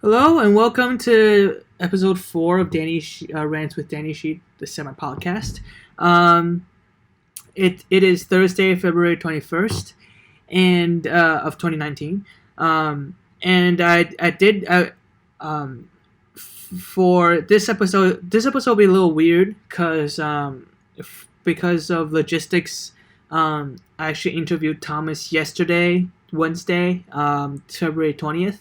Hello and welcome to episode 4 of Rants with Danny Shih, the semi-podcast. Um, it is Thursday, February 21st, and of 2019. And I did for this episode. This episode will be a little weird because of logistics. I actually interviewed Thomas yesterday, Wednesday, February 20th.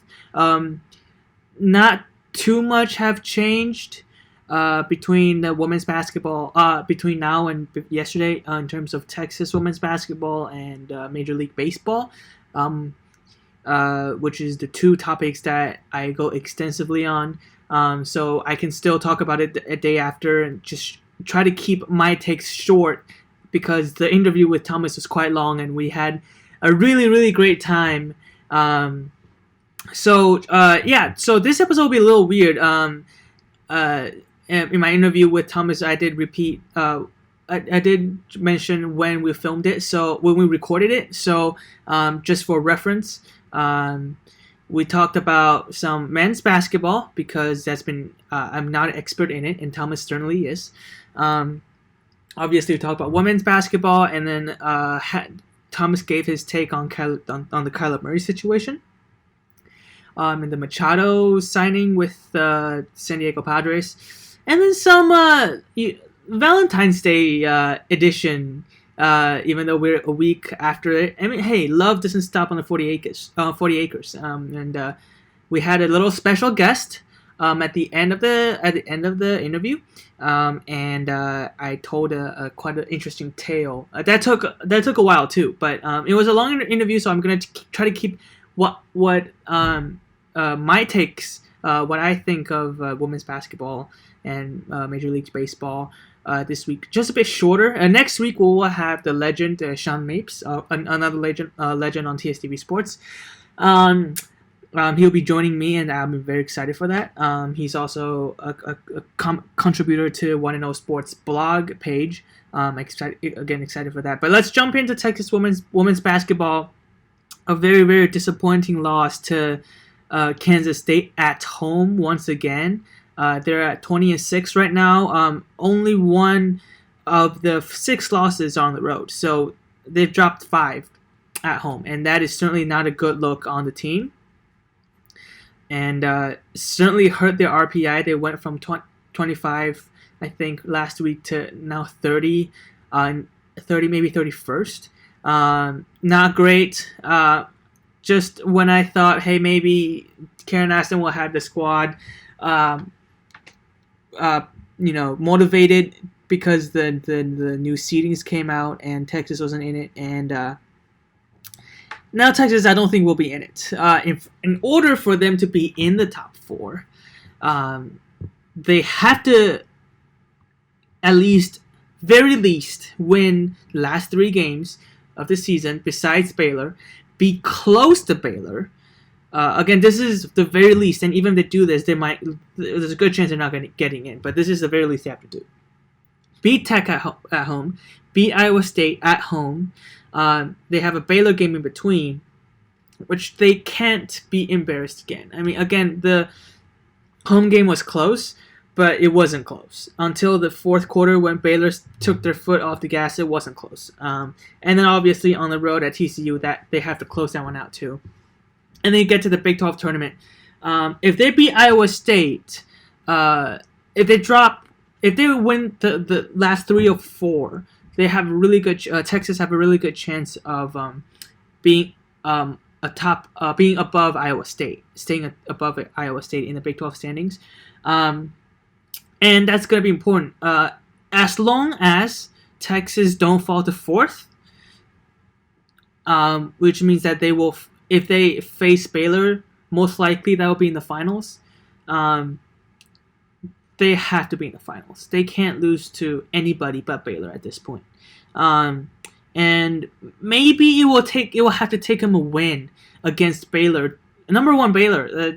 Not too much have changed between the women's basketball between now and yesterday in terms of Texas women's basketball and Major League Baseball, which is the two topics that I go extensively on. So I can still talk about it a day after and just try to keep my takes short because the interview with Thomas was quite long and we had a really great time. So this episode will be a little weird. In my interview with Thomas, I did repeat. I did mention when we filmed it, so when we recorded it. So just for reference, we talked about some men's basketball because that's been. I'm not an expert in it, and Thomas certainly is. Obviously, we talked about women's basketball, and then Thomas gave his take on the Kyler Murray situation. And the Machado signing with San Diego Padres, and then some Valentine's Day edition. Even though we're a week after it, I mean, hey, love doesn't stop on the 40 acres. And we had a little special guest at the end of the interview, and I told a quite an interesting tale. That took a while too, but it was a long interview, so I'm gonna try to keep what my takes, what I think of women's baskonball and Major League Baseball this week, just a bit shorter. Next week we will have the legend Sean Mapes, another legend on TSTV Sports. He'll be joining me, and I'm very excited for that. He's also a contributor to One and O Sports blog page. Excited for that. But let's jump into Texas women's basketball. A very disappointing loss to Kansas State at home once again. They're at 20-6 right now. Only one of the 6 losses are on the road, so they've dropped 5 at home, and that is certainly not a good look on the team. And certainly hurt their RPI. They went from 25, I think, last week to now 30, 30 maybe 31st. Not great. Just when I thought, hey, maybe Karen Aston will have the squad, motivated because the new seedings came out and Texas wasn't in it, and now Texas I don't think will be in it. In order for them to be in the top 4, they have to very least win the last 3 games of the season besides Baylor, be close to Baylor. Again, this is the very least, and even if they do this, there's a good chance they're not getting in, but this is the very least they have to do. Beat Tech at home, beat Iowa State at home. They have a Baylor game in between, which they can't be embarrassed again. I mean, again, the home game was close, but it wasn't close. Until the fourth quarter when Baylor took their foot off the gas, it wasn't close. And then obviously on the road at TCU, that they have to close that one out too. And then you get to the Big 12 tournament. If they beat Iowa State, if they win the last 3 or 4, they have a really good. Texas have a really good chance of being being above Iowa State, staying above Iowa State in the Big 12 standings. And that's going to be important. As long as Texas don't fall to 4th, which means that they will, if they face Baylor, most likely that will be in the finals. They have to be in the finals. They can't lose to anybody but Baylor at this point. And maybe it will have to take them a win against Baylor. Number 1 Baylor.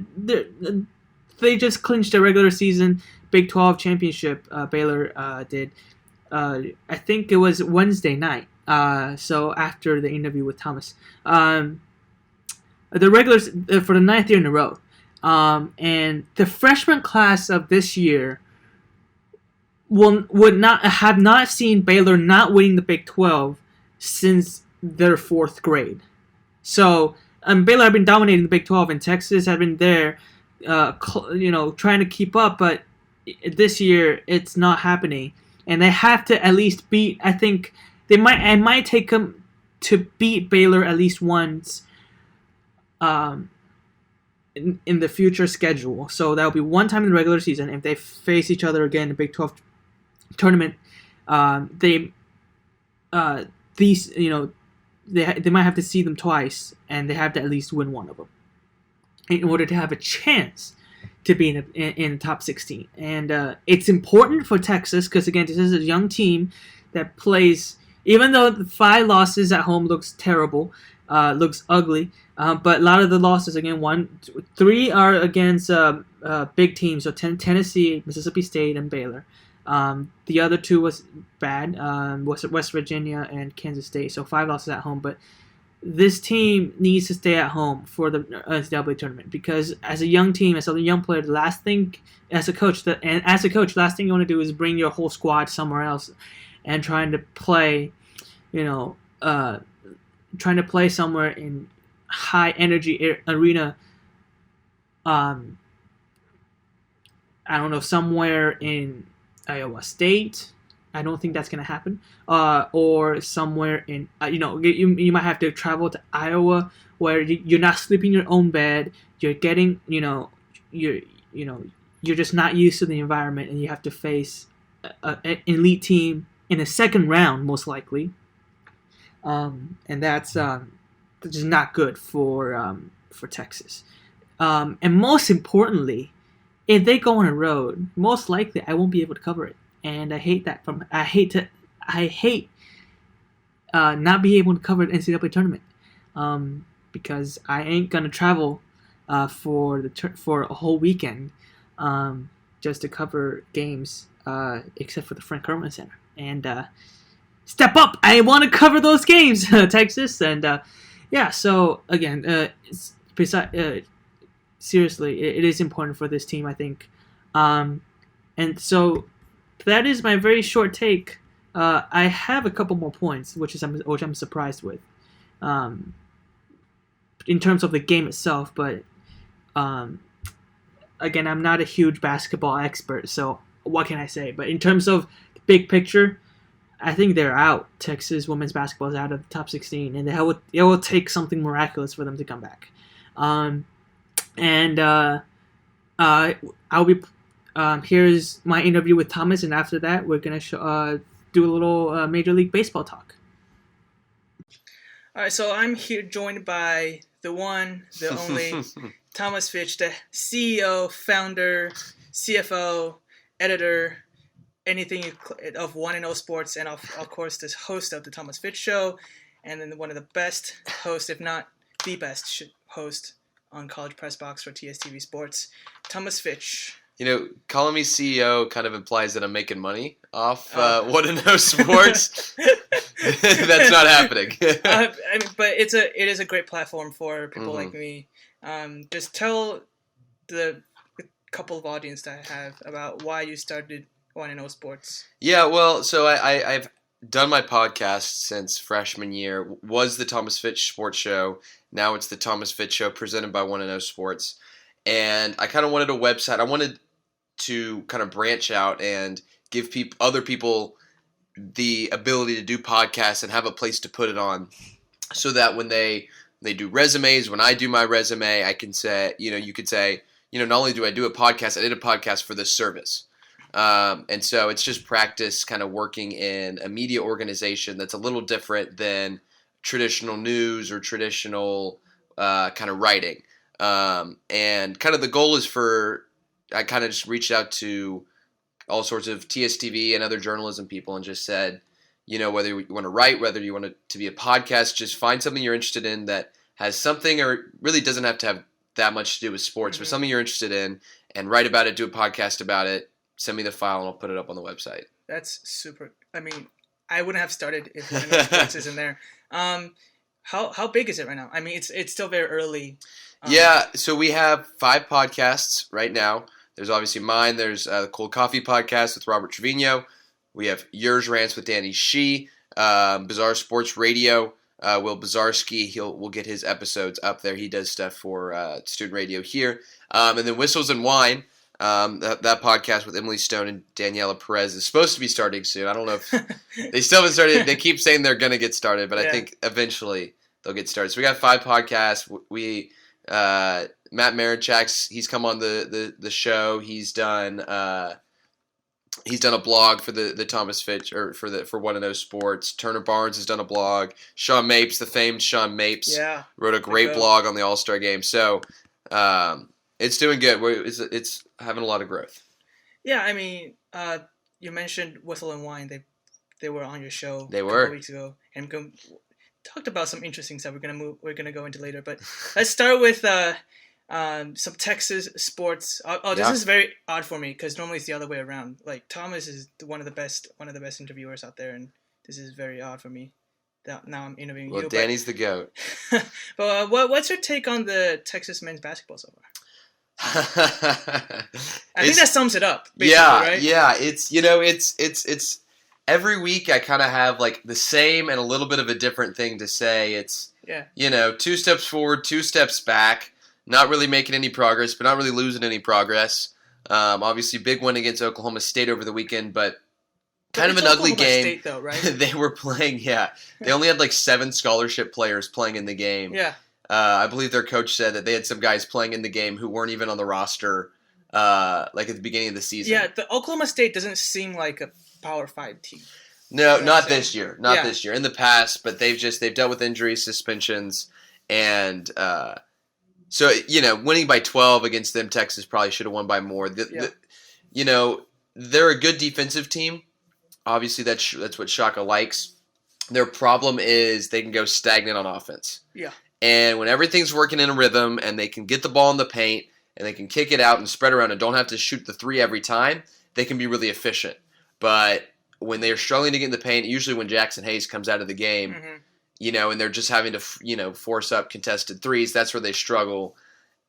They just clinched the regular season Big 12 championship. Baylor did. I think it was Wednesday night. So after the interview with Thomas, the regulars for the 9th year in a row. And the freshman class of this year would not have not seen Baylor not winning the Big 12 since their fourth grade. So Baylor had been dominating the Big 12, and Texas had been there, trying to keep up. But this year, it's not happening, and they have to at least beat. I think it might take them to beat Baylor at least once. In the future schedule. So that'll be one time in the regular season. If they face each other again in the Big 12 tournament, they might have to see them twice, and they have to at least win one of them in order to have a chance to be in the top 16. And it's important for Texas because, again, this is a young team that plays, even though the 5 losses at home looks terrible, looks ugly, but a lot of the losses, again, 3 are against big teams, so Tennessee, Mississippi State, and Baylor. The other 2 was bad, West Virginia and Kansas State, so 5 losses at home. But this team needs to stay at home for the NCAA tournament because as a young team, as a young player, the last thing, last thing you want to do is bring your whole squad somewhere else and trying to play, somewhere in high energy arena. I don't know, somewhere in Iowa State. I don't think that's gonna happen. Or somewhere in you might have to travel to Iowa where you're not sleeping in your own bed. You're getting you're just not used to the environment, and you have to face an elite team in the second round most likely. And that's just not good for Texas. And most importantly, if they go on a road, most likely I won't be able to cover it, and I hate that. I hate not being able to cover the NCAA tournament, because I ain't gonna travel for a whole weekend just to cover games, except for the Frank Herman Center. And step up! I want to cover those games, Texas. And so again, seriously, it is important for this team, I think. And so that is my very short take. I have a couple more points, which I'm surprised with, in terms of the game itself. But again, I'm not a huge basketball expert, so what can I say? But in terms of the big picture, I think they're out. Texas women's basketball is out of the top 16, and it will take something miraculous for them to come back. I'll be here's my interview with Thomas, and after that, we're gonna do a little Major League Baseball talk. All right, so I'm here joined by the one, the only Thomas Fitch, the CEO, founder, CFO, editor, anything of 1&0 Sports, and of course the host of the Thomas Fitch Show, and then one of the best hosts, if not the best host on College Press Box for TSTV Sports, Thomas Fitch. Calling me CEO kind of implies that I'm making money off 1&0 Sports. That's not happening. But it is a great platform for people like me. Just tell the couple of audience that I have about why you started 1&0 Sports. Yeah, well, so I've done my podcast since freshman year. Was the Thomas Fitch Sports Show. Now it's the Thomas Fitch Show presented by 1&0 Sports. And I kind of wanted a website. I wanted to kind of branch out and give other people the ability to do podcasts and have a place to put it on, so that when they do resumes, when I do my resume, I can say, you could say, not only do I do a podcast, I did a podcast for this service. And so it's just practice kind of working in a media organization that's a little different than traditional news or traditional kind of writing. And kind of the goal is I kind of just reached out to all sorts of TSTV and other journalism people and just said, whether you want to write, whether you want it to be a podcast, just find something you're interested in that has something, or really doesn't have to have that much to do with sports, but something you're interested in, and write about it, do a podcast about it, send me the file, and I'll put it up on the website. That's super. I mean, I wouldn't have started if 1&0 Sports isn't there. How big is it right now? I mean, it's still very early. Yeah, so we have 5 podcasts right now. There's obviously mine. There's the Cold Coffee podcast with Robert Trevino. We have yours, Rants with Danny Shih. Bizarre Sports Radio. Will Bizarski, we'll get his episodes up there. He does stuff for student radio here. And then Whistles and Wine. That podcast with Emily Stone and Daniela Perez is supposed to be starting soon. I don't know if they still haven't started. They keep saying they're going to get started, but I think eventually they'll get started. So we got 5 podcasts. Matt Marichak's, he's come on the show. He's done a blog for the Thomas Fitch or for One and O Sports. Turner Barnes has done a blog. Sean Mapes, the famed Sean Mapes, wrote a great blog on the All-Star game. So it's doing good. It's having a lot of growth. Yeah, I mean, you mentioned Whistle and Wine. They were on your show a couple weeks ago, and talked about some interesting stuff we're gonna go into later. But let's start with some Texas sports. This is very odd for me because normally it's the other way around. Like Thomas is one of the best interviewers out there, and this is very odd for me. Now I'm interviewing you. Well, Danny's the GOAT. But what's your take on the Texas men's basketball so far? I think that sums it up. Right? Yeah. It's every week I kind of have like the same and a little bit of a different thing to say. It's 2 steps forward, 2 steps back. Not really making any progress, but not really losing any progress. Obviously, big win against Oklahoma State over the weekend, but kind of an ugly game. State, though, right? They were playing, They only had like 7 scholarship players playing in the game. Yeah. I believe their coach said that they had some guys playing in the game who weren't even on the roster, like at the beginning of the season. Yeah, the Oklahoma State doesn't seem like a Power 5 team. No, not this year. Not this year. In the past, but they've dealt with injuries, suspensions, and so winning by 12 against them, Texas probably should have won by more. They're a good defensive team. Obviously, that's what Shaka likes. Their problem is they can go stagnant on offense. Yeah. And when everything's working in a rhythm and they can get the ball in the paint and they can kick it out and spread around and don't have to shoot the 3 every time, they can be really efficient. But when they're struggling to get in the paint, usually when Jackson Hayes comes out of the game, and they're just having to, force up contested threes, that's where they struggle.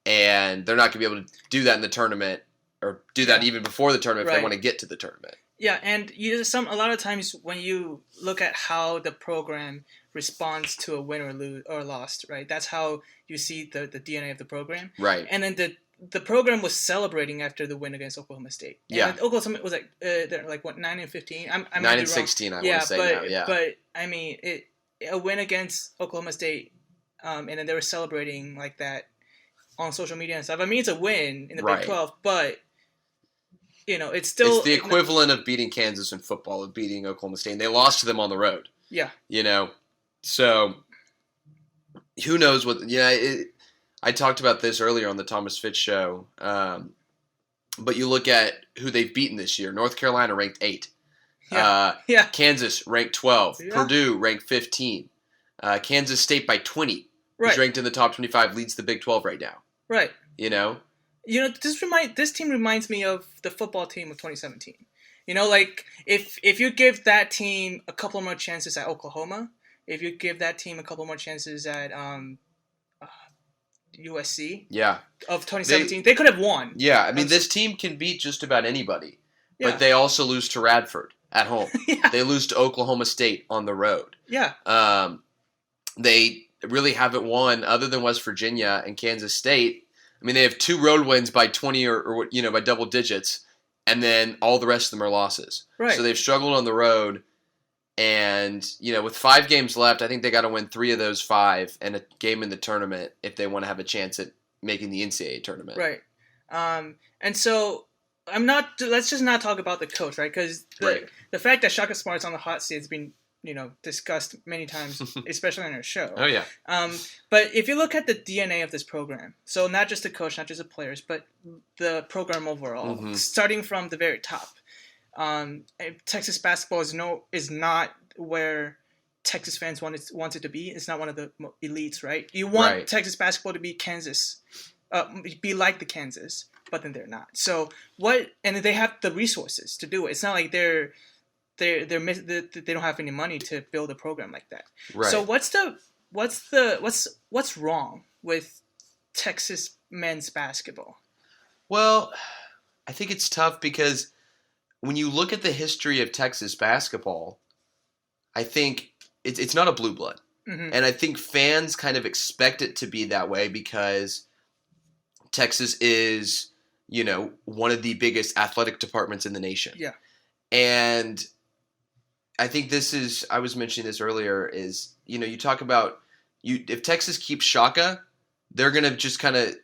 And they're not going to be able to do that in the tournament or do that even before the tournament if they want to get to the tournament. Yeah, and a lot of times when you look at how the program responds to a win or loss, right? That's how you see the DNA of the program. Right. And then the program was celebrating after the win against Oklahoma State. And Oklahoma was like they're like what 9-15. I 9-16. I want to say now. Yeah. But I mean, a win against Oklahoma State, and then they were celebrating like that on social media and stuff. I mean, it's a win in the Big 12, but it's still the equivalent of beating Kansas in football, of beating Oklahoma State. And they lost to them on the road. Yeah. So who knows what? I talked about this earlier on the Thomas Fitch show, but you look at who they've beaten this year. North Carolina ranked 8. Kansas ranked 12. Yeah. Purdue ranked 15. Kansas State by 20. Right. Who's ranked in the top 25, leads the Big 12 right now. Right. This team reminds me of the football team of 2017. Like if you give that team a couple more chances at Oklahoma, if you give that team a couple more chances at USC, of 2017, they could have won. Yeah, I mean this team can beat just about anybody, but they also lose to Radford at home. They lose to Oklahoma State on the road. Yeah. They really haven't won other than West Virginia and Kansas State. I mean, they have 2 road wins by 20 or by double digits, and then all the rest of them are losses. Right. So they've struggled on the road, and with 5 games left, I think they got to win 3 of those 5 and a game in the tournament if they want to have a chance at making the NCAA tournament. Right. And so let's just not talk about the coach, right? Because the fact that Shaka Smart's on the hot seat has been discussed many times, especially on our show. Oh, yeah. But if you look at the DNA of this program, so not just the coach, not just the players, but the program overall, starting from the very top, Texas basketball is not where Texas fans want it to be. It's not one of the elites, right? You want Texas basketball to be Kansas, be like the Kansas, but then they're not. So and they have the resources to do it. It's not like they don't have any money to build a program like that. Right. So what's the what's wrong with Texas men's basketball? Well, I think it's tough because when you look at the history of Texas basketball, I think it's not a blue blood. Mm-hmm. And I think fans kind of expect it to be that way because Texas is, one of the biggest athletic departments in the nation. Yeah. And I think I was mentioning this earlier, is, you talk about, if Texas keeps Shaka, they're going to just kind of,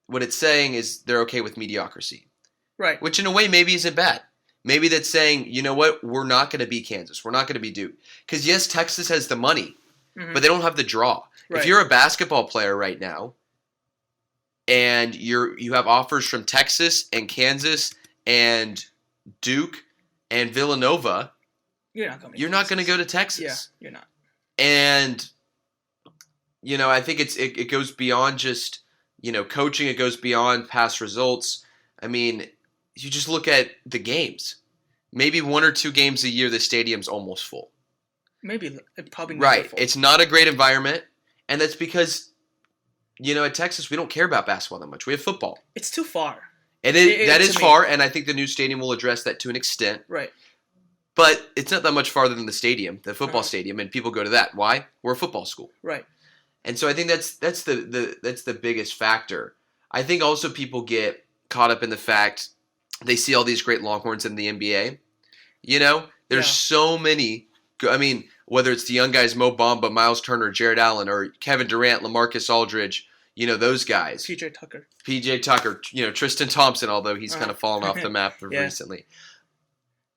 what it's saying is they're okay with mediocrity. Right. Which in a way maybe isn't bad. Maybe that's saying, you know what, we're not going to be Kansas. We're not going to be Duke. Because yes, Texas has the money, but they don't have the draw. Right. If you're a basketball player right now, and you have offers from Texas and Kansas and Duke and Villanova, you're not going to go to Texas. Yeah, you're not. And I think it goes beyond just coaching. It goes beyond past results. I mean, you just look at the games. Maybe 1 or 2 games a year, the stadium's almost full. Maybe probably not right. full. It's not a great environment, and that's because at Texas we don't care about basketball that much. We have football. It's too far. That is far, and I think the new stadium will address that to an extent. Right. But it's not that much farther than the stadium, the football stadium, and people go to that. Why? We're a football school. Right. And so I think that's the biggest factor. I think also people get caught up in the fact they see all these great Longhorns in the NBA. There's so many. I mean, whether it's the young guys, Mo Bamba, Miles Turner, Jared Allen, or Kevin Durant, LaMarcus Aldridge, those guys. PJ Tucker, Tristan Thompson, although he's kind of fallen off the map recently.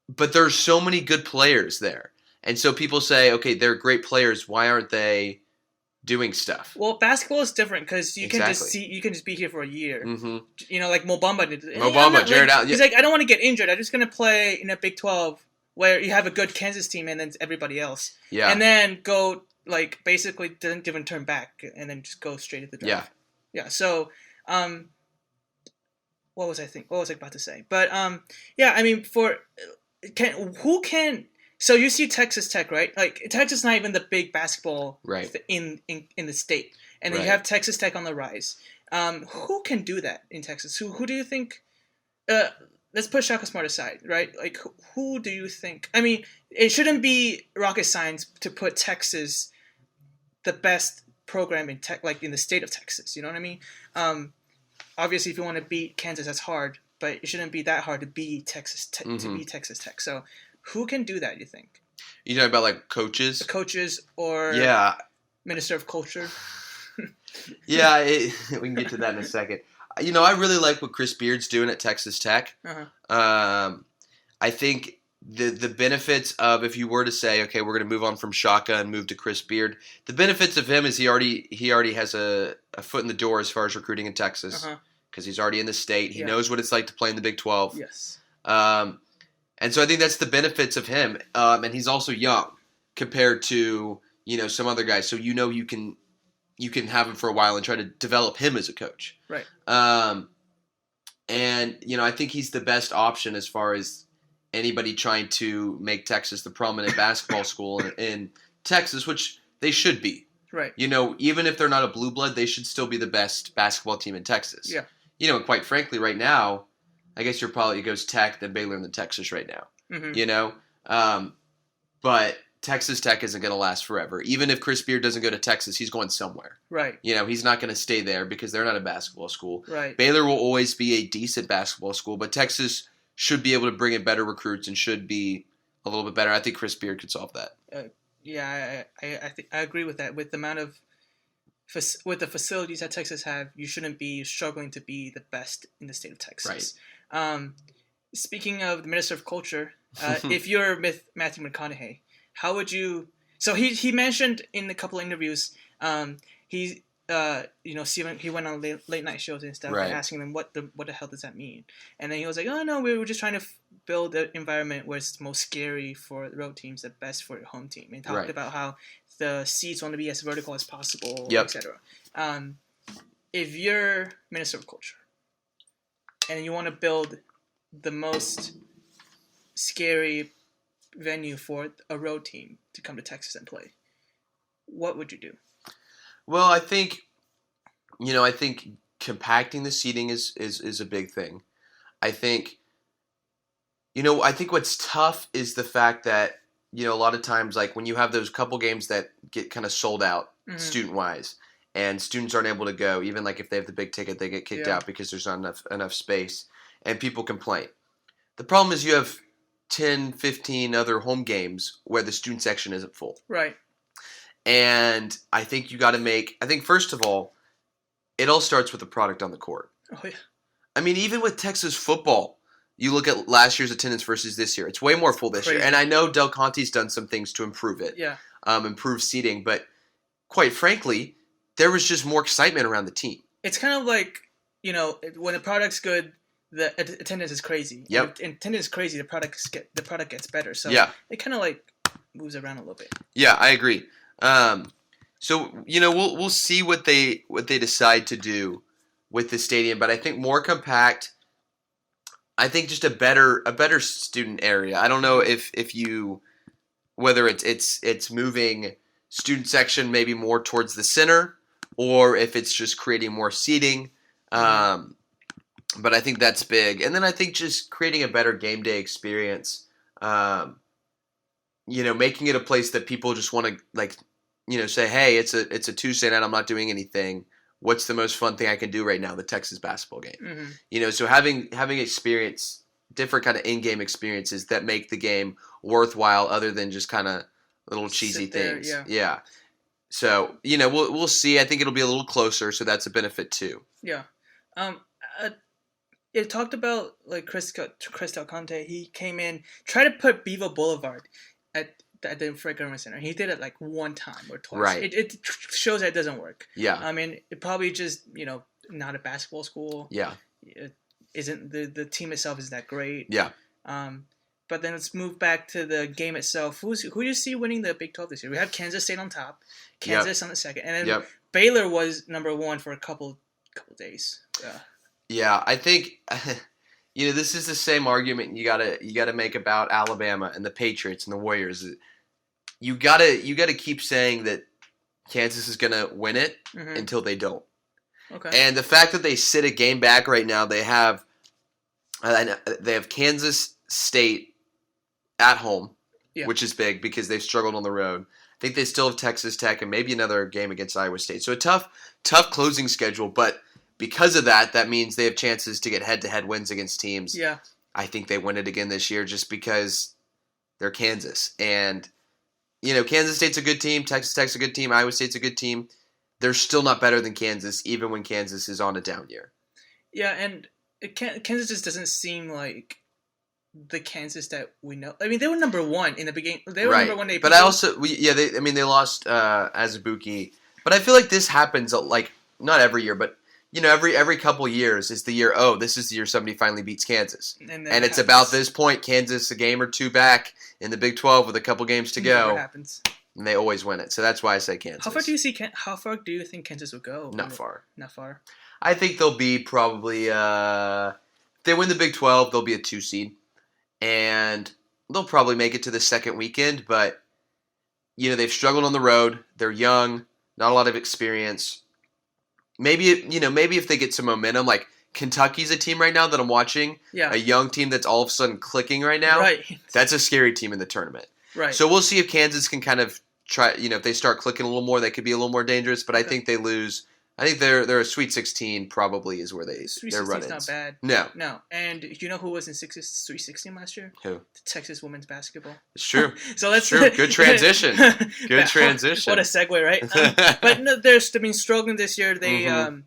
But there's so many good players there. And so people say, okay, they're great players. Why aren't they doing stuff? Well, basketball is different because you can just be here for a year. Mm-hmm. Like Mo Bamba did. Jared Allen. He's like, I don't want to get injured. I'm just going to play in a Big 12 where you have a good Kansas team and then everybody else. Yeah. And then go, basically didn't even turn back and then just go straight at the draft. Yeah. So, what was I about to say? But, I mean, so you see Texas Tech, right? Texas is not even the big basketball in the state. And then you have Texas Tech on the rise. Who can do that in Texas? Who do you think let's put Shaka Smart aside, right? Who do you think? I mean, it shouldn't be rocket science to put Texas the best program in in the state of Texas. You know what I mean? Obviously, if you want to beat Kansas, that's hard, but it shouldn't be that hard to beat Texas Tech. To beat Texas Tech. So, who can do that? You think? You know about coaches? The coaches or Minister of Culture. We can get to that in a second. I really like what Chris Beard's doing at Texas Tech. Uh-huh. I think the benefits of, if you were to say, okay, we're going to move on from Shaka and move to Chris Beard, the benefits of him is he already has a foot in the door as far as recruiting in Texas because he's already in the state. He knows what it's like to play in the Big 12. Yes. And so I think that's the benefits of him. And he's also young compared to some other guys. So you can have him for a while and try to develop him as a coach. Right. And I think he's the best option as far as anybody trying to make Texas the prominent basketball school in Texas, which they should be. Right. Even if they're not a blue blood, they should still be the best basketball team in Texas. Yeah. And quite frankly, right now, I guess it goes Tech, then Baylor, and then Texas right now. Mm-hmm. But Texas Tech isn't going to last forever. Even if Chris Beard doesn't go to Texas, he's going somewhere. Right. He's not going to stay there because they're not a basketball school. Right. Baylor will always be a decent basketball school, but Texas should be able to bring in better recruits and should be a little bit better. I think Chris Beard could solve that. I agree with that. With the amount of with the facilities that Texas have, you shouldn't be struggling to be the best in the state of Texas. Right. Speaking of the Minister of Culture, if you're with Matthew McConaughey, how would you? So he mentioned in a couple of interviews, Steven, he went on late night shows and stuff, and asking them what the hell does that mean? And then he was like, oh no, we were just trying to build an environment where it's most scary for the road teams, the best for your home team, and talked about how the seats want to be as vertical as possible, etc. If you're Minister of Culture and you want to build the most scary venue for a road team to come to Texas and play, what would you do? Well, I think compacting the seating is a big thing. I think, I think what's tough is the fact that, a lot of times, like when you have those couple games that get kind of sold out student wise, and students aren't able to go, even like if they have the big ticket, they get kicked out because there's not enough space, and people complain. The problem is you have 10, 15 other home games where the student section isn't full. Right. And I think I think first of all, it all starts with the product on the court. Oh, yeah. I mean, even with Texas football, you look at last year's attendance versus this year. It's way more full this year. And I know Del Conte's done some things to improve it. Yeah. Improve seating. But quite frankly, there was just more excitement around the team. It's kind of like, when the product's good, the attendance is crazy. Yep. And attendance is crazy, the product gets better. So it kind of like moves around a little bit. Yeah, I agree. So we'll see what they decide to do with the stadium, but I think more compact. I think just a better student area. I don't know if whether it's moving student section maybe more towards the center, or if it's just creating more seating. But I think that's big, and then I think just creating a better game day experience. Making it a place that people just want to say, hey, it's a Tuesday night. I'm not doing anything. What's the most fun thing I can do right now? The Texas basketball game. So having different kind of in-game experiences that make the game worthwhile, other than just kind of little cheesy things. Yeah. So we'll see. I think it'll be a little closer, so that's a benefit too. Yeah. It talked about like Chris Del Conte. He came in, tried to put Bevo Boulevard at the Fred Government Center. He did it like one time or twice. Right. It shows that it doesn't work. Yeah. I mean, it probably just, not a basketball school. Yeah. It isn't the team itself is that great. Yeah. But then let's move back to the game itself. Who do you see winning the Big 12 this year? We have Kansas State on top, Kansas on the second, and then Baylor was number one for a couple days. Yeah, I think this is the same argument you gotta make about Alabama and the Patriots and the Warriors. You gotta keep saying that Kansas is gonna win it until they don't. Okay. And the fact that they sit a game back right now, they have Kansas State at home, which is big because they've struggled on the road. I think they still have Texas Tech and maybe another game against Iowa State. So a tough closing schedule, but because of that means they have chances to get head-to-head wins against teams. Yeah. I think they win it again this year just because they're Kansas. And, Kansas State's a good team. Texas Tech's a good team. Iowa State's a good team. They're still not better than Kansas, even when Kansas is on a down year. Yeah, and Kansas just doesn't seem like the Kansas that we know. I mean, they were number one in the beginning. They were number one. But they lost Azubuike. But I feel like this happens, like, not every year, but every couple years is the year, this is the year somebody finally beats Kansas. And it's about this point, Kansas a game or two back in the Big 12 with a couple games to go. Never happens. And they always win it. So that's why I say Kansas. How far do you think Kansas will go? Not far. Not far. I think they'll be probably if they win the Big 12, they'll be a 2 seed. And they'll probably make it to the second weekend, but they've struggled on the road. They're young, not a lot of experience. Maybe if they get some momentum, like Kentucky's a team right now that I'm watching, a young team that's all of a sudden clicking right now. Right. That's a scary team in the tournament. Right. So we'll see if Kansas can kind of try. If they start clicking a little more, they could be a little more dangerous. But I think they lose. I think they're a Sweet 16 probably is where they're running. Not bad. No. And you know who was in Sweet 16 last year? Who? The Texas women's basketball. It's true. So that's true. Good transition. Good transition. What a segue, right? But no, they're struggling this year. They I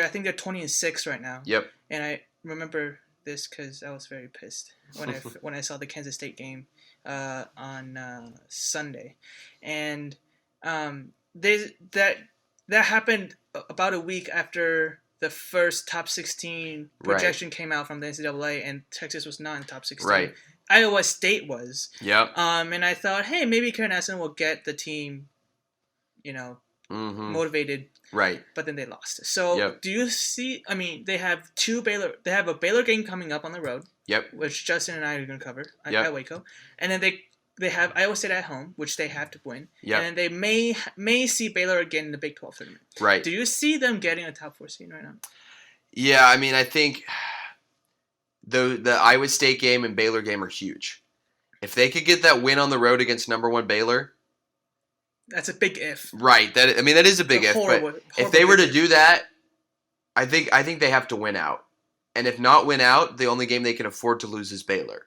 think they're 20-6 right now. Yep. And I remember this because I was very pissed when I saw the Kansas State game on Sunday, and that happened about a week after the first top 16 projection came out from the NCAA, and Texas was not in top 16. Right. Iowa State was. Yep. And I thought, hey, maybe Karen Aston will get the team, motivated. Right. But then they lost. So do you see? I mean, they have They have a Baylor game coming up on the road. Yep. Which Justin and I are going to cover at Waco, and then they they have Iowa State at home, which they have to win. Yep. And then they may see Baylor again in the Big 12 tournament. Right. Do you see them getting a top 4 seed right now? Yeah, I mean, I think the Iowa State game and Baylor game are huge. If they could get that win on the road against number 1 Baylor, that's a big if. Right. That is a big if. But if they were to do that, I think they have to win out. And if not win out, the only game they can afford to lose is Baylor.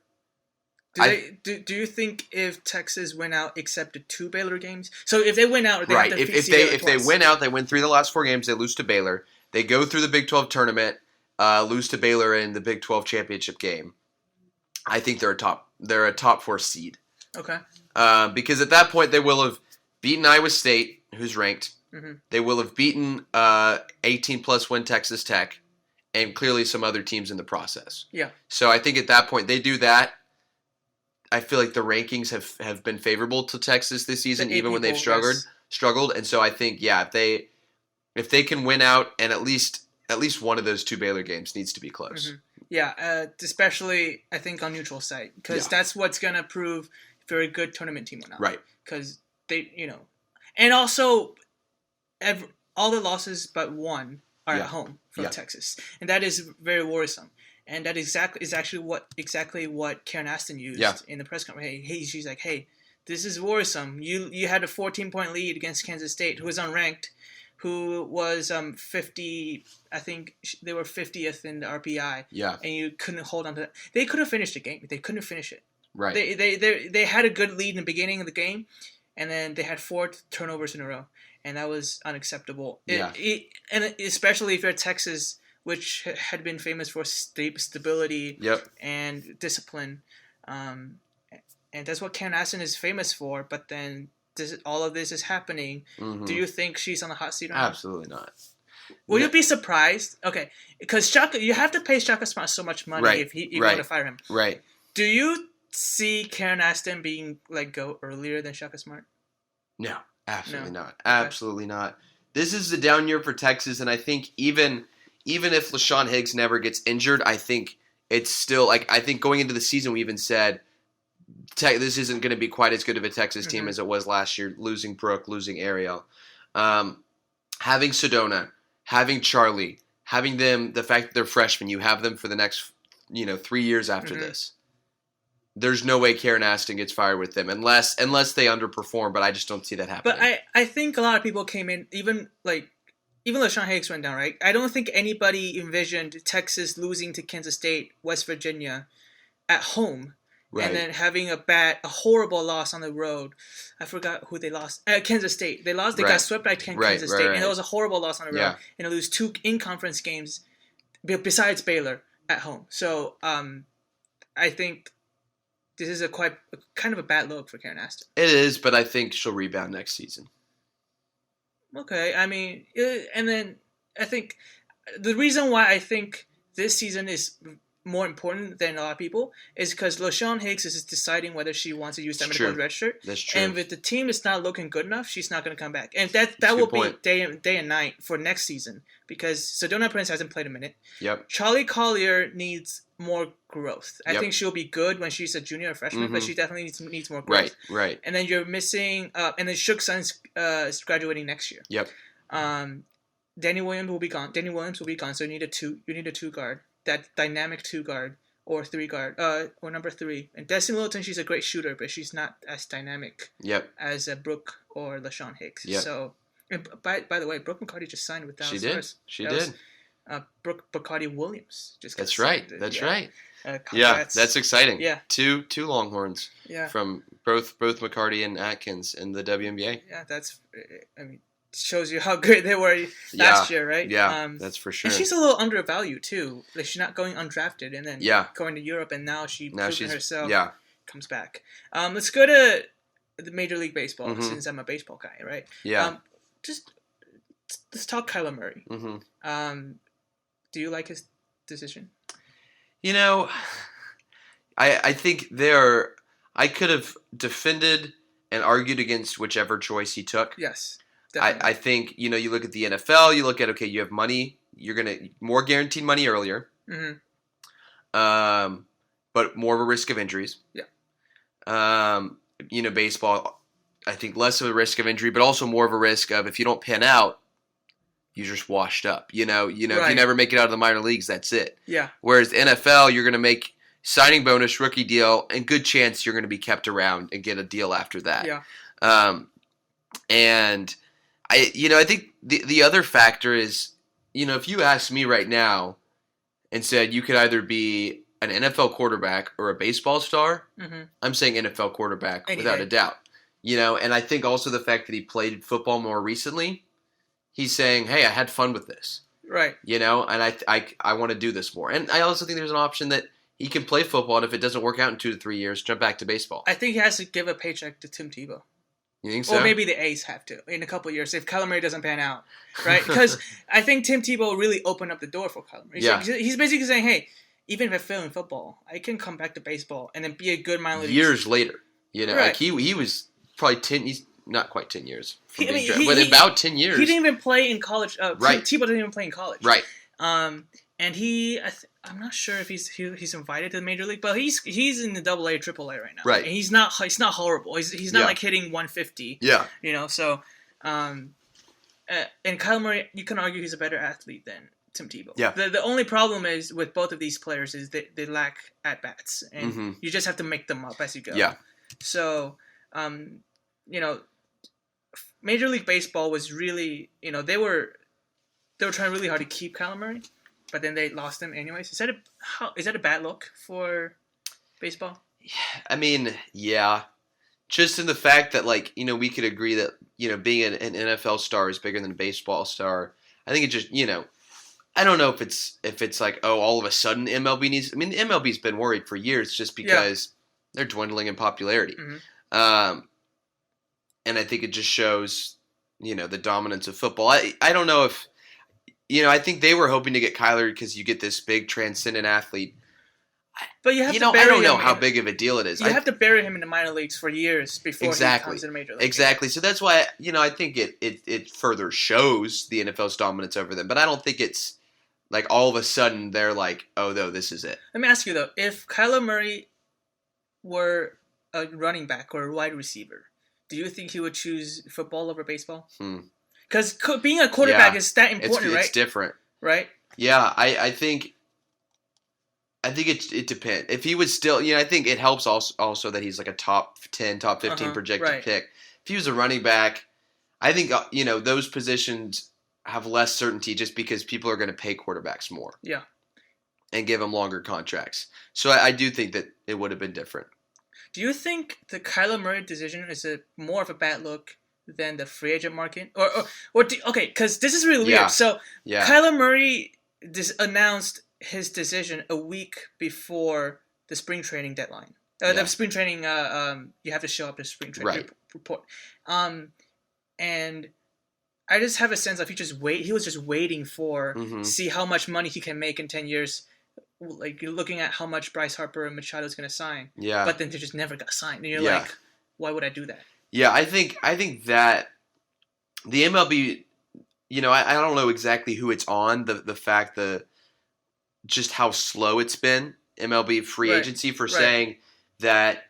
Do you think if Texas win out except the 2 Baylor games? So if they win out, they right. have to If they win out, they win 3 of the last 4 games, they lose to Baylor. They go through the Big 12 tournament, lose to Baylor in the Big 12 championship game. I think they're a top 4 seed. Okay. Because at that point they will have beaten Iowa State, who's ranked. Mm-hmm. They will have beaten 18-plus win Texas Tech, and clearly some other teams in the process. Yeah. So I think at that point they do that. I feel like the rankings have been favorable to Texas this season, even when they've struggled. And so I think, if they can win out, and at least one of those 2 Baylor games needs to be close. Mm-hmm. Yeah, especially I think on neutral site, because that's what's gonna prove if you're a good tournament team or not. Right. Because they, and also all the losses but 1 are at home from Texas, and that is very worrisome. And that is actually what Karen Aston used in the press conference. She's like, hey, this is worrisome. You had a 14-point lead against Kansas State, who was unranked, who was 50. I think they were 50th in the RPI. Yeah. And you couldn't hold on to that. They could have finished the game. They couldn't finish it. Right. They had a good lead in the beginning of the game, and then they had 4 turnovers in a row, and that was unacceptable. Yeah. And especially if you're Texas, which had been famous for stability and discipline. And that's what Karen Aston is famous for. But then all of this is happening. Mm-hmm. Do you think she's on the hot seat right now? Absolutely not. Will you be surprised? Okay, because you have to pay Shaka Smart so much money if you want to fire him. Right. Do you see Karen Aston being let go earlier than Shaka Smart? No, absolutely not. Absolutely not. This is the down year for Texas, and I think even if LaShawn Higgs never gets injured, I think it's still I think going into the season we even said this isn't going to be quite as good of a Texas team as it was last year, losing Brooke, losing Ariel. Having Sedona, having Charlie, having them, the fact that they're freshmen, you have them for the next 3 years after this. There's no way Karen Aston gets fired with them unless they underperform, but I just don't see that happening. But I think a lot of people came in, even LaShawn Higgs went down, right? I don't think anybody envisioned Texas losing to Kansas State, West Virginia at home, and then having a horrible loss on the road. I forgot who they lost. Kansas State. They lost. They got swept by Kansas State, and it was a horrible loss on the road. And they lose 2 in-conference games besides Baylor at home. So I think this is kind of a bad look for Karen Aston. It is, but I think she'll rebound next season. Okay, I mean, and then I think the reason why I think this season is more important than a lot of people is because LaShawn Higgs is deciding whether she wants to use that medical red shirt. That's true. And if the team is not looking good enough, she's not going to come back. And that will be day and night for next season because Sedona Prince hasn't played a minute. Yep. Charlie Collier needs more growth. I think she'll be good when she's a junior or freshman, but she definitely needs more growth. Right. And then you're missing, and then Shook Sun's is graduating next year. Yep. Danny Williams will be gone. So you need a two guard. That dynamic 2 guard or 3 guard or number 3. And Destiny Littleton, she's a great shooter, but she's not as dynamic as Brooke or LaShawn Higgs. Yep. So, and by the way, Brooke McCarty just signed with Dallas Stars. She did. Brooke McCarty Williams just. That's right. Right. Congrats. That's exciting. Yeah. Two Longhorns. Yeah. From both McCarty and Atkins in the WNBA. Yeah, shows you how great they were last year, right? Yeah, that's for sure. And she's a little undervalued too. Like she's not going undrafted and then going to Europe, and now she's herself. Yeah, comes back. Let's go to the Major League Baseball since I'm a baseball guy, right? Yeah. Let's talk Kyler Murray. Mm-hmm. Do you like his decision? I think I could have defended and argued against whichever choice he took. Yes. I think, you look at the NFL, you look at, okay, you have money, you're going to more guaranteed money earlier, but more of a risk of injuries. Yeah. baseball, I think less of a risk of injury, but also more of a risk of if you don't pan out, you're just washed up. If you never make it out of the minor leagues, that's it. Yeah. Whereas the NFL, you're going to make signing bonus, rookie deal, and good chance you're going to be kept around and get a deal after that. Yeah. And I think the other factor is, if you ask me right now and said you could either be an NFL quarterback or a baseball star, I'm saying NFL quarterback without a doubt. And I think also the fact that he played football more recently, he's saying, hey, I had fun with this. Right. And I want to do this more. And I also think there's an option that he can play football, and if it doesn't work out in 2 to 3 years, jump back to baseball. I think he has to give a paycheck to Tim Tebow. You think so? Or maybe the A's have to in a couple of years if Kyler Murray doesn't pan out, right? Because I think Tim Tebow really opened up the door for Kyler Murray. He's basically saying, hey, even if I fail in football, I can come back to baseball and then be a good minor league. Years later, right. Like he was probably 10. He's not quite 10 years. But about 10 years. He didn't even play in college. Right. Tebow didn't even play in college. Right. And I'm not sure if he's invited to the major league, but he's in the AA, AAA right now. Right. And he's not horrible. He's not like hitting 150. Yeah. So, and Kyler Murray, you can argue he's a better athlete than Tim Tebow. Yeah. The only problem is with both of these players is they lack at bats, and you just have to make them up as you go. Yeah. So, Major League Baseball was really, they were trying really hard to keep Kyler Murray, but then they lost him anyways. Is that a bad look for baseball? I mean, yeah. Just in the fact that, we could agree that, being an NFL star is bigger than a baseball star. I think it just, I don't know if it's like, oh, all of a sudden MLB needs. I mean, the MLB's been worried for years just because they're dwindling in popularity. And I think it just shows, the dominance of football. I don't know if, I think they were hoping to get Kyler because you get this big transcendent athlete. But you have to bury I don't know how big of a deal it is. You have to bury him in the minor leagues for years before he comes in the major league. Exactly. So that's why, I think it further shows the NFL's dominance over them. But I don't think it's like all of a sudden they're like, oh, no, this is it. Let me ask you, though. If Kyler Murray were a running back or a wide receiver, do you think he would choose football over baseball? Because being a quarterback is that important, right? It's different. Right? Yeah, I think it depends. If he was still, I think it helps also that he's like a top 10, top 15 projected pick. If he was a running back, I think, those positions have less certainty just because people are going to pay quarterbacks more. Yeah. And give them longer contracts. So I do think that it would have been different. Do you think the Kyler Murray decision is more of a bad look than the free agent market? Okay, because this is really weird. So Kyler Murray announced his decision a week before the spring training deadline. The spring training, you have to show up to spring training report. And I just have a sense of he was just waiting for see how much money he can make in 10 years. Like you're looking at how much Bryce Harper and Machado is going to sign. Yeah. But then they just never got signed. And you're like, why would I do that? Yeah, I think that the MLB, I don't know exactly who it's on, the fact that just how slow it's been, MLB free agency, for saying that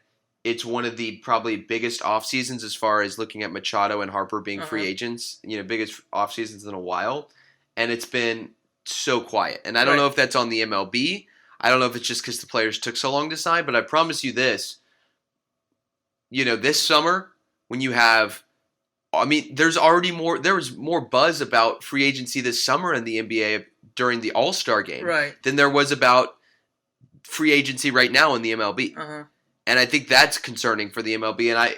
it's one of the probably biggest off seasons as far as looking at Machado and Harper being free agents, biggest off seasons in a while. And it's been so quiet. And I don't know if that's on the MLB. I don't know if it's just because the players took so long to sign, but I promise you this, this summer when you have, there was more buzz about free agency this summer in the NBA during the All-Star game than there was about free agency right now in the MLB. And I think that's concerning for the MLB. And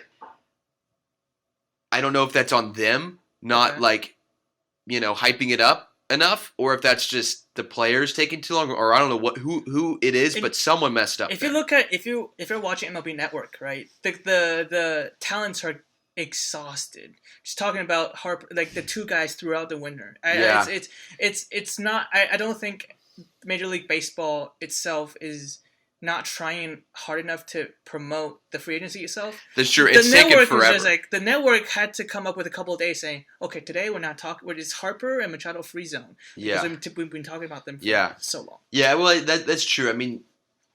I don't know if that's on them not hyping it up enough, or if that's just the players taking too long, or I don't know who it is, but someone messed up. If you look at if you're watching MLB Network, right, the talents are exhausted. Just talking about Harper, like the two guys throughout the winter. It's not. I don't think Major League Baseball itself is not trying hard enough to promote the free agency itself. That's true. It's taken forever. The network had to come up with a couple of days saying, okay, today we're not talking. It's Harper and Machado free zone. Yeah. Because we've been talking about them for so long. Yeah, well, that's true. I mean,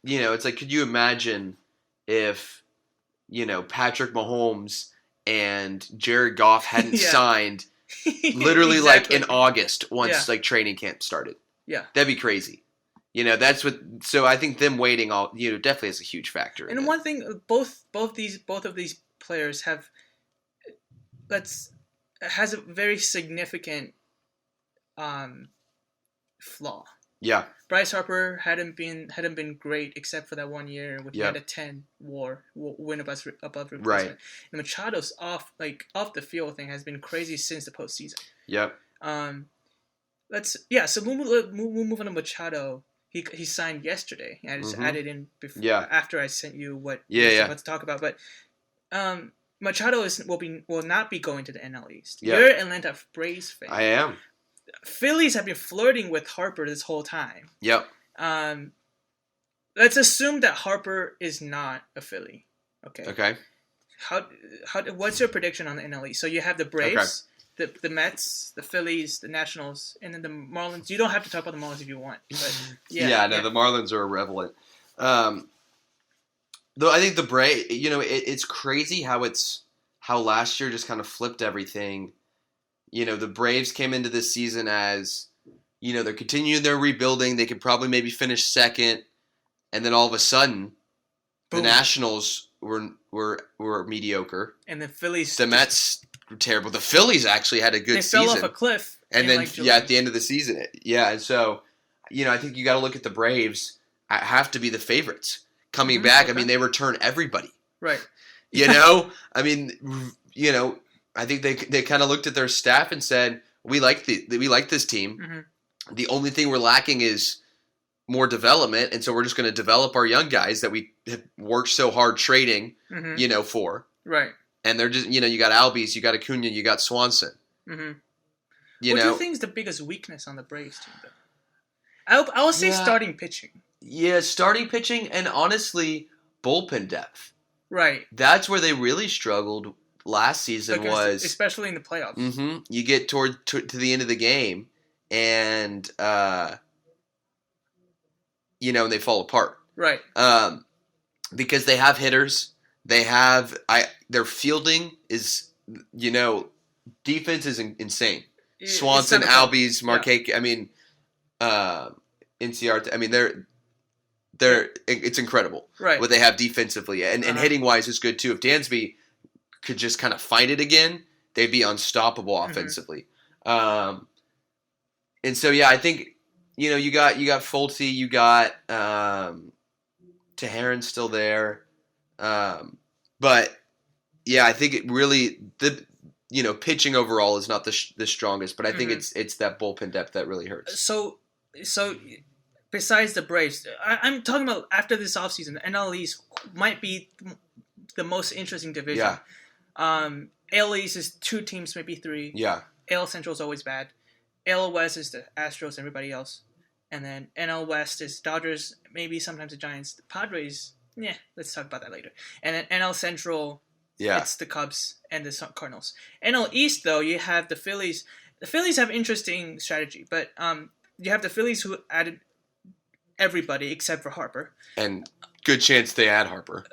it's like, could you imagine if, Patrick Mahomes and Jared Goff hadn't Yeah. signed literally Exactly. like in August once Yeah. like training camp started. Yeah. That'd be crazy. That's what. So I think them waiting definitely is a huge factor. And one thing, both of these players has a very significant flaw. Yeah. Bryce Harper hadn't been great except for that 1 year when he Yep. had a 10 WAR win above replacement. Right. And Machado's off the field thing has been crazy since the postseason. Yep. So we'll move on to Machado. He signed yesterday. I just added in before after I sent you what about to talk about. But Machado will not be going to the NL East. Yep. You're an Atlanta Braves fan. I am. Phillies have been flirting with Harper this whole time. Yep. Let's assume that Harper is not a Philly. Okay. Okay. What's your prediction on the NL East? So you have the Braves, the Mets, the Phillies, the Nationals, and then the Marlins. You don't have to talk about the Marlins if you want, but the Marlins are irrelevant. Though I think the Braves, it's crazy how last year just kind of flipped everything. The Braves came into this season as, they're continuing their rebuilding. They could probably maybe finish second, and then all of a sudden, the Nationals were mediocre, and the Phillies, the Mets were terrible. The Phillies actually had a good season. They fell off a cliff, and then at the end of the season, and so I think you got to look at the Braves. Have to be the favorites coming back. Okay. I mean, they return everybody, right? I think they kind of looked at their staff and said, we like this team. Mm-hmm. The only thing we're lacking is more development, and so we're just going to develop our young guys that we have worked so hard trading, for. Right. And they're just, you got Albies, you got Acuna, you got Swanson. Mm-hmm. What do you think is the biggest weakness on the Braves team, though? I would say starting pitching. Yeah, starting pitching and honestly, bullpen depth. Right. That's where they really struggled last season, especially in the playoffs. Mm-hmm. You get to the end of the game, and and they fall apart. Right. Because they have hitters, their fielding is defense is insane. Swanson, Albies, Marquez. Yeah. I mean, NCR. I mean, they're it's incredible. Right. What they have defensively and hitting wise is good too. If Dansby could just kind of find it again, they'd be unstoppable offensively. And so I think you got Folty, you got Teheran's still there, but I think it really pitching overall is not the strongest, but I think it's that bullpen depth that really hurts. So besides the Braves, I'm talking about after this offseason, the NL East might be the most interesting division. Yeah. AL East is 2 teams, maybe 3. Yeah. AL Central is always bad. AL West is the Astros, everybody else. And then NL West is Dodgers, maybe sometimes the Giants. The Padres, let's talk about that later. And then NL Central, it's the Cubs and the Cardinals. NL East, though, you have the Phillies. The Phillies have interesting strategy, but you have the Phillies who added everybody except for Harper. And good chance they add Harper.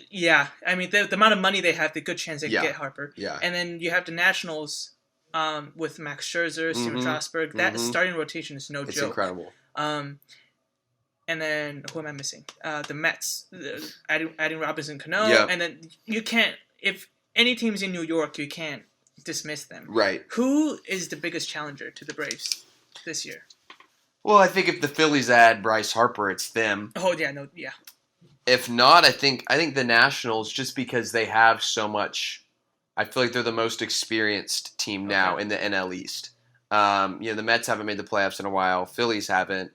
Yeah, I mean, the amount of money they have, the good chance they get Harper. Yeah. And then you have the Nationals with Max Scherzer, Steven Strasburg. That starting rotation is no joke. It's incredible. And then, who am I missing? The Mets, adding Robinson Cano. Yep. And then you can't, if any team's in New York, you can't dismiss them. Right. Who is the biggest challenger to the Braves this year? Well, I think if the Phillies add Bryce Harper, it's them. Oh, yeah. If not, I think the Nationals, just because they have so much, I feel like they're the most experienced team now in the NL East. The Mets haven't made the playoffs in a while. Phillies haven't.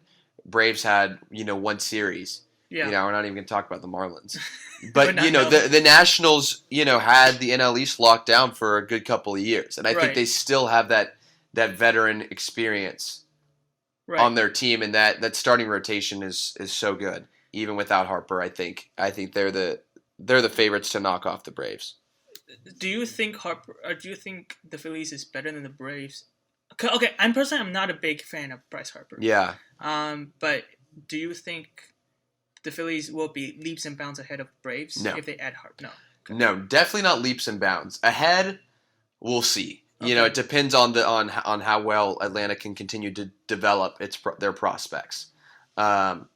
Braves had, one series. Yeah. We're not even going to talk about the Marlins. But, the Nationals, had the NL East locked down for a good couple of years. And I think they still have that veteran experience on their team. And that starting rotation is so good. Even without Harper, I think they're the favorites to knock off the Braves. Do you think Harper, or do you think the Phillies is better than the Braves? Okay, I'm not a big fan of Bryce Harper. Yeah. But do you think the Phillies will be leaps and bounds ahead of Braves if they add Harper? No, definitely not leaps and bounds. Ahead, we'll see. Okay. You know, it depends on how well Atlanta can continue to develop their prospects. But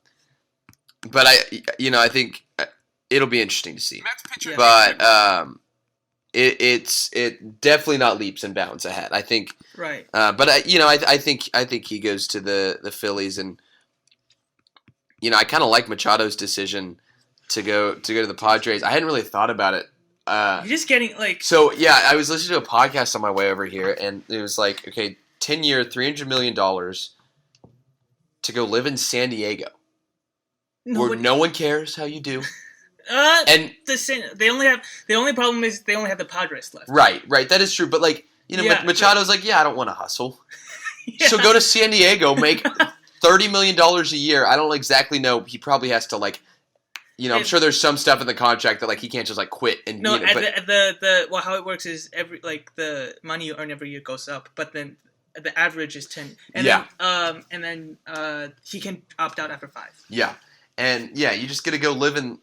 I think it'll be interesting to see. Yeah. But it's definitely not leaps and bounds ahead. I think. Right. But I think he goes to the Phillies, and I kind of like Machado's decision to go to the Padres. I hadn't really thought about it. You're just getting like. So yeah, I was listening to a podcast on my way over here, and it was like, okay, 10-year, $300 million to go live in San Diego, where no one cares how you do. And the only problem is they only have the Padres left. Right, that is true. But Machado's like, yeah, I don't want to hustle. Yeah. So go to San Diego, make $30 million a year. I don't exactly know. He probably has to I'm sure there's some stuff in the contract that he can't just quit and how it works is the money you earn every year goes up, but then the average is 10. And then he can opt out after 5. Yeah. And yeah, you just get to go live in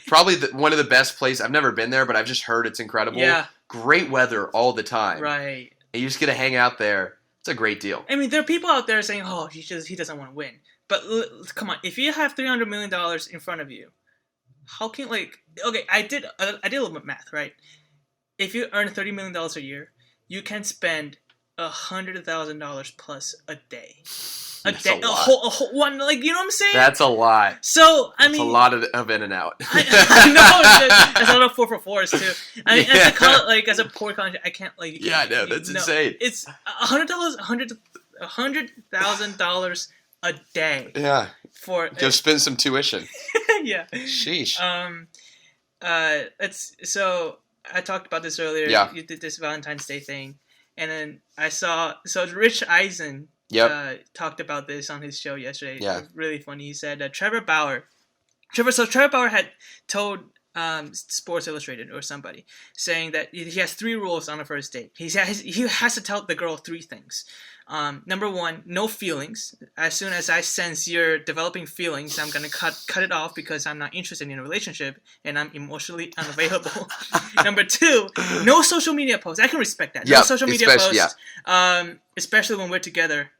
probably one of the best places. I've never been there, but I've just heard it's incredible. Yeah. Great weather all the time. Right. And you just get to hang out there. It's a great deal. I mean, there are people out there saying, "Oh, he doesn't want to win." But come on, if you have $300 million in front of you, how can okay? I did a little bit of math, right? If you earn $30 million a year, you can spend $100,000 plus a day. That's a whole one, you know what I'm saying? That's a lot. So That's a lot of in and out. I know. That's a lot of 4-for-4s too. I mean, as a poor college, I can't that's insane. It's $100,000 a day. Yeah. For go spend some tuition. Yeah. Sheesh. So I talked about this earlier. Yeah. You did this Valentine's Day thing, and then I saw Rich Eisen. Yep. Talked about this on his show yesterday. Yeah. It was really funny. He said Trevor Bauer had told Sports Illustrated or somebody saying that he has 3 rules on a first date. He has to tell the girl 3 things. Number 1, no feelings. As soon as I sense you're developing feelings, I'm gonna cut it off because I'm not interested in a relationship and I'm emotionally unavailable. Number 2, no social media posts. I can respect that. No social media posts. Yeah. Especially when we're together.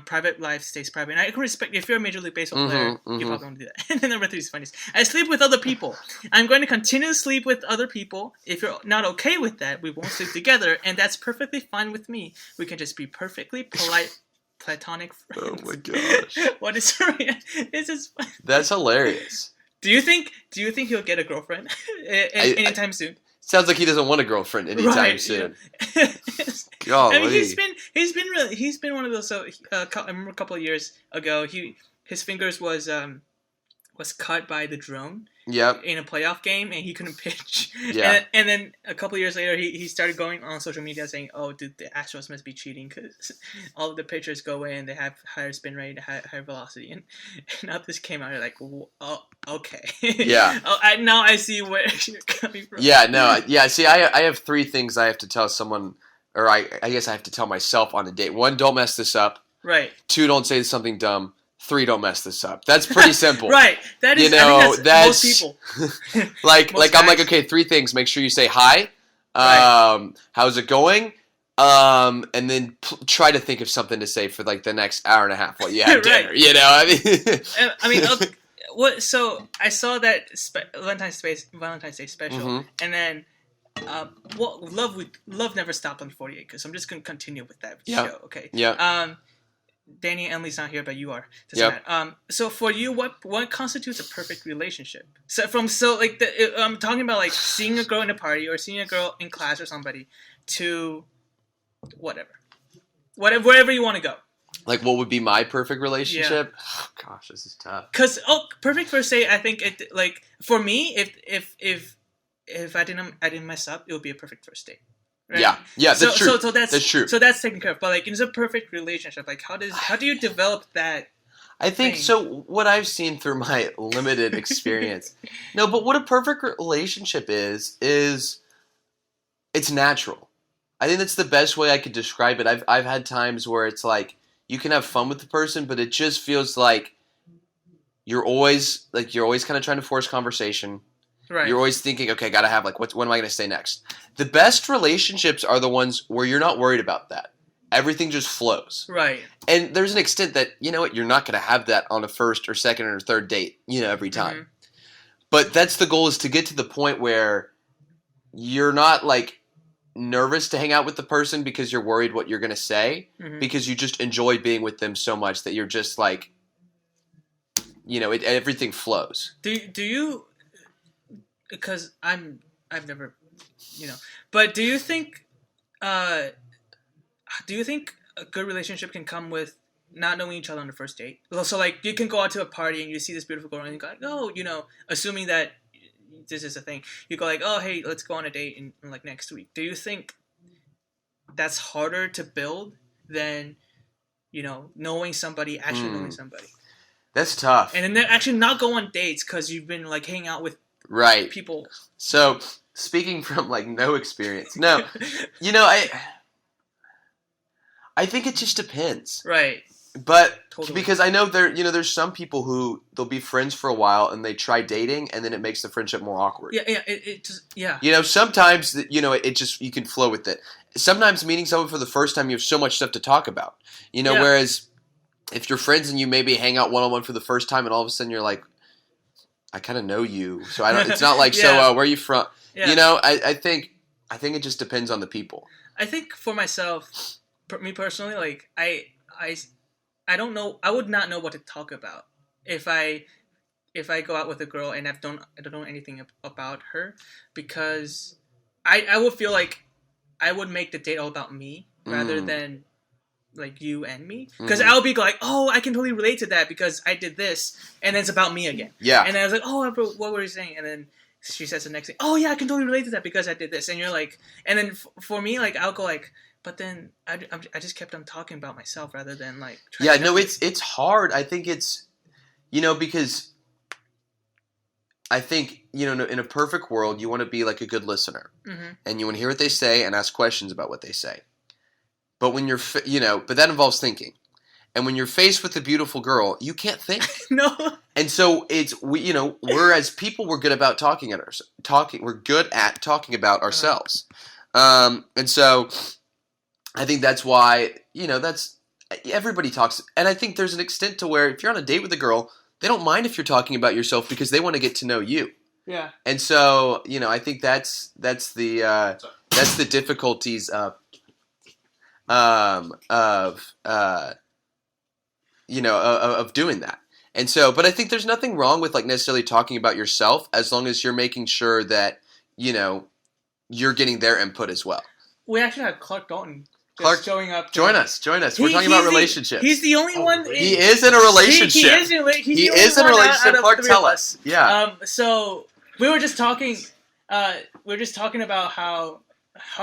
Private life stays private. And I can respect if you're a Major League Baseball player, you probably want to do that. And then number 3 is funny. I sleep with other people. I'm going to continue to sleep with other people. If you're not okay with that, we won't sleep together, and that's perfectly fine with me. We can just be perfectly polite, platonic friends. Oh my gosh! What is this is funny. That's hilarious. Do you think he'll get a girlfriend anytime soon? Sounds like he doesn't want a girlfriend anytime soon. Golly. I mean, he's been one of those. So I remember a couple of years ago, his fingers was cut by the drone. Yep. In a playoff game, and he couldn't pitch. Yeah. And then a couple of years later, he started going on social media saying, "Oh, dude, the Astros must be cheating because all of the pitchers go in, they have higher spin rate, higher velocity." And now this came out, you're like, "Oh, okay." Yeah. Now I see where you're coming from. Yeah. No. Yeah. See, I have 3 things I have to tell someone, or I guess I have to tell myself on a date. 1, don't mess this up. Right. 2, don't say something dumb. 3, don't mess this up. That's pretty simple. Right. That is, I think that's most people. I'm like, okay, 3 things. Make sure you say hi. Right. How's it going? And then try to think of something to say for the next hour and a half while you have dinner. Right. You know, I mean, what? So I saw that Valentine's Day special, and then love never stopped on 48 because I'm just gonna continue with that show. Okay. Yeah. Danny and Emily's not here, but you are. Doesn't matter. So for you, what constitutes a perfect relationship? I'm talking about seeing a girl in a party or seeing a girl in class or somebody, to wherever you want to go. What would be my perfect relationship? Yeah. Oh, gosh, this is tough. Because perfect first date, I think it for me, if I didn't mess up, it would be a perfect first date. Right? Yeah, that's true. So that's true. So that's taken care of. But it's a perfect relationship. How do you develop that? I think so. What I've seen through my limited experience, but what a perfect relationship is it's natural. I think that's the best way I could describe it. I've had times where it's you can have fun with the person, but it just feels like you're always kind of trying to force conversation. Right. You're always thinking, okay, gotta have like, what am I gonna say next? The best relationships are the ones where you're not worried about that. Everything just flows. Right. And there's an extent that, you know what, you're not gonna have that on a first or second or third date, every time. Mm-hmm. But that's the goal, is to get to the point where you're not like nervous to hang out with the person because you're worried what you're gonna say, because you just enjoy being with them so much that you're just like, everything flows. Do you? Because I've never, but do you think a good relationship can come with not knowing each other on the first date? So like you can go out to a party and you see this beautiful girl and you go like, oh, assuming that this is a thing, you go like, oh, hey, let's go on a date in like next week. Do you think that's harder to build than knowing somebody, actually knowing somebody? That's tough. And then actually not go on dates because you've been like hanging out with people. So speaking from like no experience, no, I think it just depends. Right. But totally. Because I know there's some people who they'll be friends for a while and they try dating and then it makes the friendship more awkward. Yeah, it just, yeah. Sometimes it just, you can flow with it. Sometimes meeting someone for the first time, you have so much stuff to talk about. Whereas if you're friends and you maybe hang out one-on-one for the first time and all of a sudden you're like, I kind of know you, so it's not like, so where are you from? Yeah. I think it just depends on the people. I think for myself, me personally, like I don't know. I would not know what to talk about if I go out with a girl and I don't know anything about her, because I would feel like I would make the date all about me rather than like you and me, because I'll be like, oh, I can totally relate to that because I did this, and then it's about me again. Yeah. And then I was like, oh, what were you saying? And then she says the next thing, oh yeah, I can totally relate to that because I did this, and you're like, and then for me, like I'll go like, but then I just kept on talking about myself rather than like. It's hard. I think it's, because I think in a perfect world you want to be like a good listener, and you want to hear what they say and ask questions about what they say. But when you're, but that involves thinking. And when you're faced with a beautiful girl, you can't think. No. And so we're as people, we're good about we're good at talking about ourselves. And so I think that's why, everybody talks. And I think there's an extent to where if you're on a date with a girl, they don't mind if you're talking about yourself because they want to get to know you. Yeah. And so, I think that's the difficulties of doing that. And so, but I think there's nothing wrong with like necessarily talking about yourself as long as you're making sure that, you're getting their input as well. We actually had Clark Dalton showing up. Join us. We're talking about relationships. He's the only one. He is in a relationship. He is in a relationship. Clark, tell us. Yeah. So we were just talking. We're just talking about how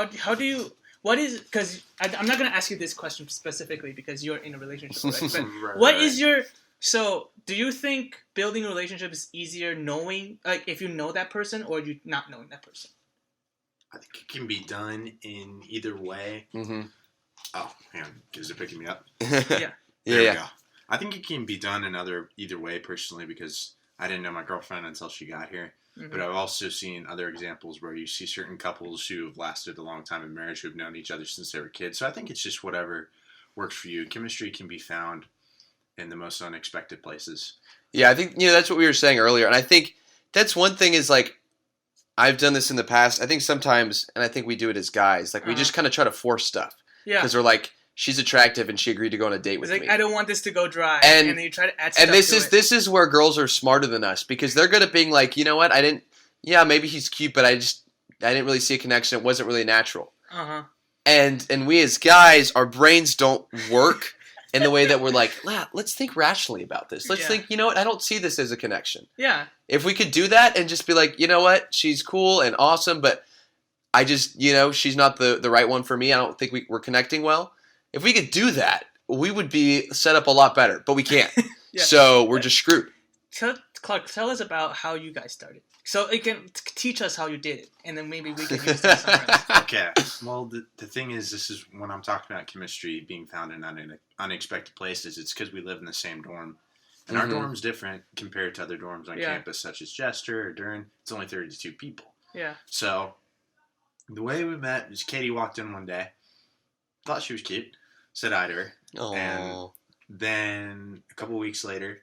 do you. What is, because I'm not going to ask you this question specifically because you're in a relationship, right? But what is your, so do you think building a relationship is easier knowing, like if you know that person or you not knowing that person? I think it can be done in either way. Mm-hmm. Oh, hang on. Is it picking me up? Yeah. There we go. I think it can be done in either way personally because I didn't know my girlfriend until she got here. Mm-hmm. But I've also seen other examples where you see certain couples who have lasted a long time in marriage who have known each other since they were kids. So I think it's just whatever works for you. Chemistry can be found in the most unexpected places. Yeah, I think that's what we were saying earlier. And I think that's one thing is like, I've done this in the past. I think sometimes, and I think we do it as guys, like we just kind of try to force stuff. Yeah. Because we're like, she's attractive and she agreed to go on a date with me. I don't want this to go dry. And then you try to add stuff to it. This is where girls are smarter than us because they're good at being like, you know what, maybe he's cute, but I didn't really see a connection. It wasn't really natural. Uh-huh. And we as guys, our brains don't work in the way that we're like, let's think rationally about this. Let's think, you know what, I don't see this as a connection. Yeah. If we could do that and just be like, you know what, she's cool and awesome, but I just, she's not the right one for me. I don't think we're connecting well. If we could do that, we would be set up a lot better, but we can't. Yeah. So we're just screwed. Clark, tell us about how you guys started. So it can teach us how you did it, and then maybe we can use that somewhere else. Okay. Well, the thing is, this is when I'm talking about chemistry being found in unexpected places, it's because we live in the same dorm. And our dorm's different compared to other dorms on campus, such as Jester or Dern. It's only 32 people. Yeah. So the way we met is Katie walked in one day, thought she was cute, said hi to her. Aww. And then a couple weeks later,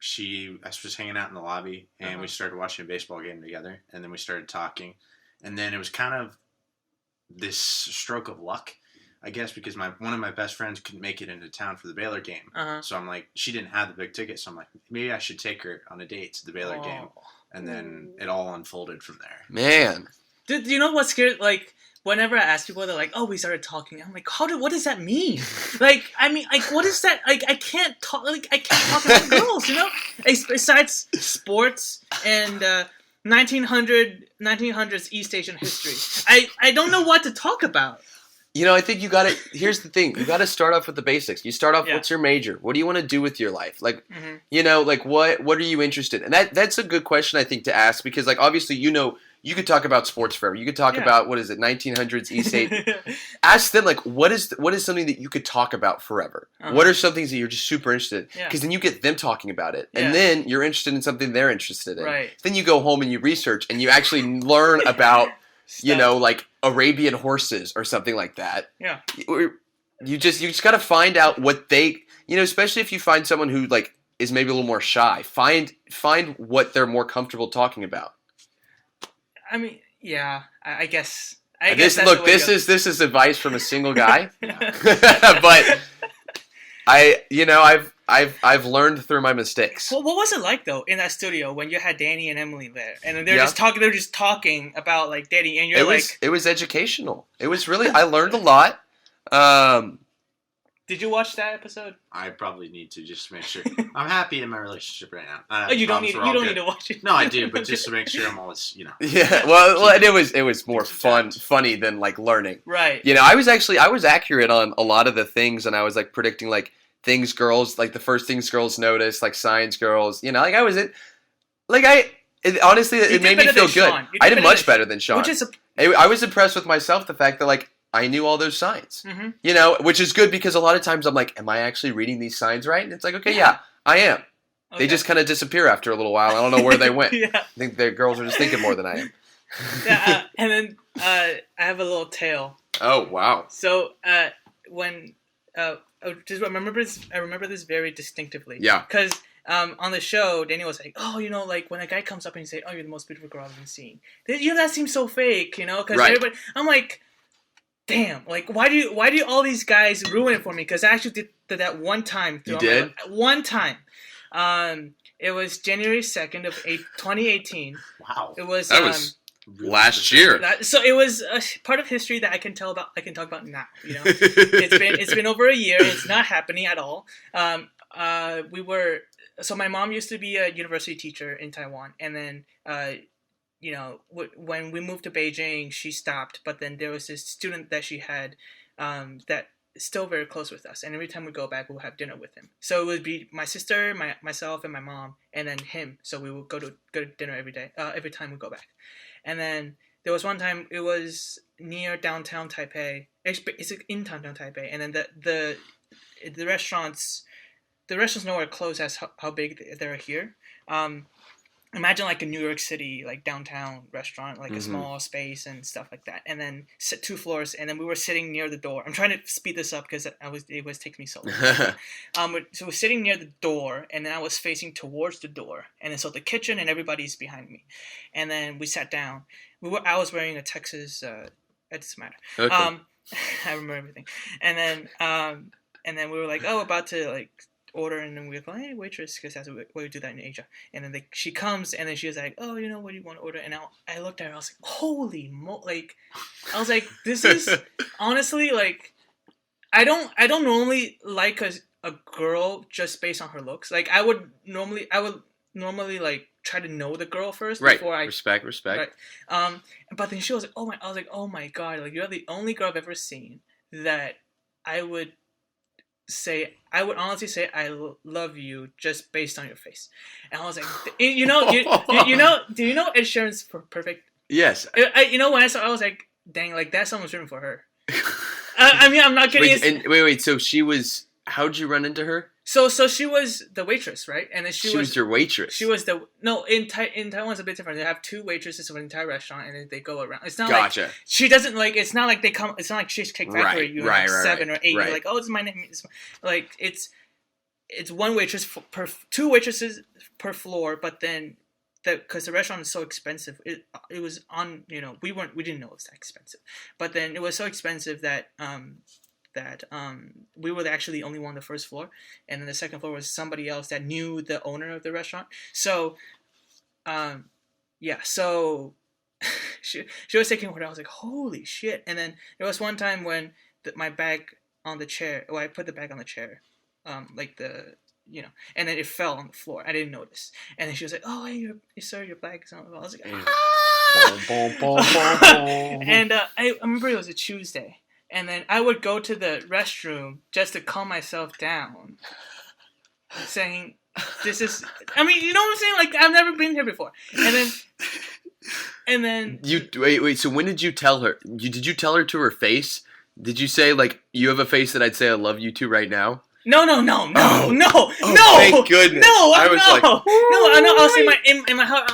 I was hanging out in the lobby, and we started watching a baseball game together, and then we started talking. And then it was kind of this stroke of luck, I guess, because one of my best friends couldn't make it into town for the Baylor game. So I'm like, she didn't have the big ticket, so I'm like, maybe I should take her on a date to the Baylor game. And then it all unfolded from there. Man. Do you know what's scary? Like, whenever I ask people, they're like, "Oh, we started talking." I'm like, what does that mean? Like, I mean, like, what is that? Like, I can't talk about girls, you know? Besides sports and 1900s East Asian history, I don't know what to talk about. You know, I think you got to. Here's the thing: you got to start off with the basics. You start off. What's your major? What do you want to do with your life? Like, you know, like what are you interested in? And that's a good question, I think, to ask, because, like, obviously, you know, you could talk about sports forever. You could talk about 1900s East Asian. Ask them, like, what is something that you could talk about forever? What are some things that you're just super interested in? Because then you get them talking about it, and then you're interested in something they're interested in. Right. Then you go home and you research and you actually learn about. You know, like Arabian horses or something like that. Yeah. You just got to find out what they, you know, especially if you find someone who, like, is maybe a little more shy. Find what they're more comfortable talking about. I mean, yeah, I guess. This is advice from a single guy. But I've learned through my mistakes. Well, what was it like though in that studio when you had Danny and Emily there, and they're just talking? They're just talking about like Danny, and it was educational. It was really I learned a lot. Did you watch that episode? I probably need to just make sure. I'm happy in my relationship right now. You don't need to watch it. No, I do, but just to make sure I'm always, you know. Yeah, well, and it was more funny than like learning. Right. You know, I was accurate on a lot of the things, and I was like predicting like things girls, like the first things girls notice, like science girls. You know, like I was in, like honestly, it made me feel good. I did much better than Sean. I was impressed with myself, the fact that like I knew all those signs. You know, which is good because a lot of times I'm like, am I actually reading these signs right? And it's like, okay, yeah, I am. Okay. They just kind of disappear after a little while. I don't know where they went. I think the girls are just thinking more than I am. And then I have a little tale. Oh wow! So when I remember this very distinctively. Yeah. Because on the show, Daniel was like, "Oh, you know, like when a guy comes up and say, 'Oh, you're the most beautiful girl I've ever seen,' you know, that seems so fake, you know, because everybody." I'm like, "Damn! Like, why do all these guys ruin it for me?" Because I actually did that one time. You did? One time. It was January 2nd of 2018. Wow. It was. That was last year. So it was a part of history that I can talk about now. You know, it's been over a year. It's not happening at all. So my mom used to be a university teacher in Taiwan, and then you know, when we moved to Beijing, she stopped. But then there was this student that she had that is still very close with us, and every time we go back, we'll have dinner with him. So it would be my sister, myself, and my mom, and then him. So we would go to dinner every day, every time we go back. And then there was one time, it was near downtown Taipei. It's in downtown Taipei, and then the restaurants nowhere close as how big they're here. Imagine like a New York City, like downtown restaurant, like a small space and stuff like that. And then 2 floors, and then we were sitting near the door. I'm trying to speed this up because it was taking me so long. So we're sitting near the door, and then I was facing towards the door. And then so the kitchen and everybody's behind me. And then we sat down. I was wearing a Texas, it doesn't matter. Okay. I remember everything. And then we were like, about to like order, and then we were going, "Hey, waitress," because that's what we do that in Asia. And then she comes, and then she was like, "Oh, you know, what do you want to order?" And I looked at her, I was like, "Holy like," I was like, "This is honestly like, I don't normally like a girl just based on her looks. Like I would normally like try to know the girl first before I respect. Right. But then she was like, I was like, "Oh my god, like you're the only girl I've ever seen that I would honestly say I love you just based on your face." And I was like, do you know Ed Sheeran's Perfect? Yes. You know, when I saw, I was like, dang, like that song was written for her. I mean, I'm not kidding. Wait. So she was. How'd you run into her? So she was the waitress, right? And then She was your waitress. She was in Taiwan it's a bit different. They have 2 waitresses for the entire restaurant, and then they go around. It's not Gotcha. like she doesn't like. It's not like they come. It's not like Cheesecake Factory. You have 7 or 8. You're like, oh, it's my name. It's one waitress per 2 waitresses per floor. But then because the restaurant is so expensive, it was on. We didn't know it was that expensive. But then it was so expensive that we were actually the only one on the first floor, and then the second floor was somebody else that knew the owner of the restaurant. So, so she was taking order. I was like, holy shit! And then there was one time when my bag on the chair. Well, I put the bag on the chair, and then it fell on the floor. I didn't notice, and then she was like, "Oh, hey, sir, your bag is on." I was like, and I remember it was a Tuesday. And then I would go to the restroom just to calm myself down, saying, "This is." I mean, you know what I'm saying? Like, I've never been here before. And then you wait. So when did you tell her? Did you tell her to her face? Did you say like, "You have a face that I'd say I love you to right now"? No. Oh, No. Thank goodness. No. I was like, no. I was in my house,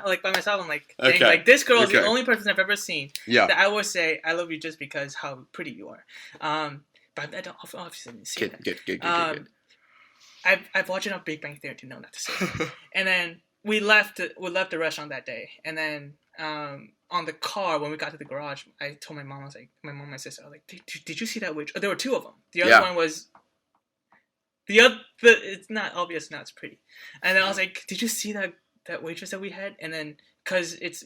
like by myself. I'm like, dang, okay. like this girl is the only person I've ever seen that I would say I love you just because how pretty you are. But I don't obviously didn't see that. Good. I've watched enough Big Bang Theory to know not to say that. And then we left the restaurant that day, and then on the car when we got to the garage, I told my mom, I was like, my sister, I was like, did you see that witch? Oh, there were 2 of them. The other one was. It's not obvious now. It's pretty, and then I was like, "Did you see that waitress that we had?" And then, cause it's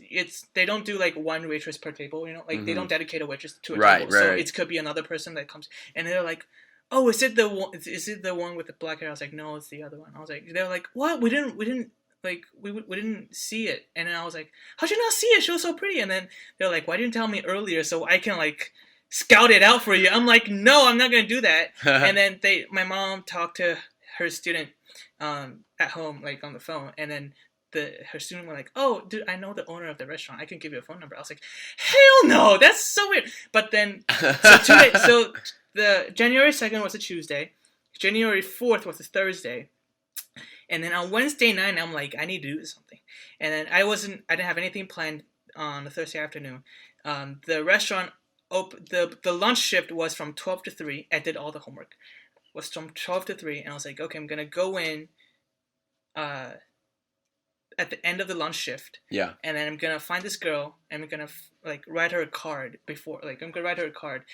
they don't do like one waitress per table, they don't dedicate a waitress to a table, so it could be another person that comes, and they're like, "Oh, is it the one? Is it the one with the black hair?" I was like, "No, it's the other one." I was like, they're like, "What? We didn't see it," and then I was like, "How'd you not see it? She was so pretty." And then they're like, "Why didn't you tell me earlier so I can like." Scout it out for you. I'm like, no, I'm not gonna do that. And then my mom talked to her student at home, like on the phone, and then her student were like, oh, dude, I know the owner of the restaurant. I can give you a phone number. I was like, hell no, that's so weird. But then, so the January 2nd was a Tuesday, January 4th was a Thursday, and then on Wednesday night, I'm like, I need to do something. And then I didn't have anything planned on a Thursday afternoon. The restaurant. The lunch shift was from 12 to 3. I did all the homework. It was from 12 to 3, and I was like, okay, I'm gonna go in at the end of the lunch shift. Yeah. And then I'm gonna find this girl, and I'm gonna write her a card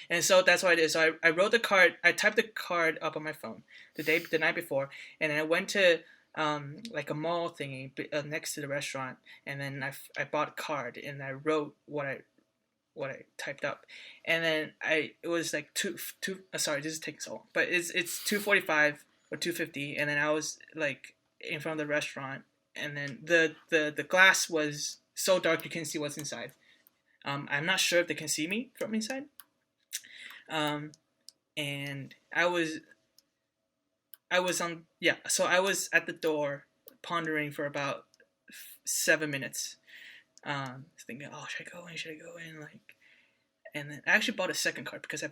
and so that's what I did. So I wrote the card. I typed the card up on my phone the night before, and then I went to like a mall thingy next to the restaurant, and then I bought a card, and I wrote what I typed up, and then it was like two. Sorry, this is taking so long, but it's 2:45 or 2:50, and then I was like in front of the restaurant, and then the glass was so dark you couldn't see what's inside. I'm not sure if they can see me from inside. And I was so I was at the door pondering for about 7 minutes. Thinking, oh, should I go in? And then I actually bought a second card because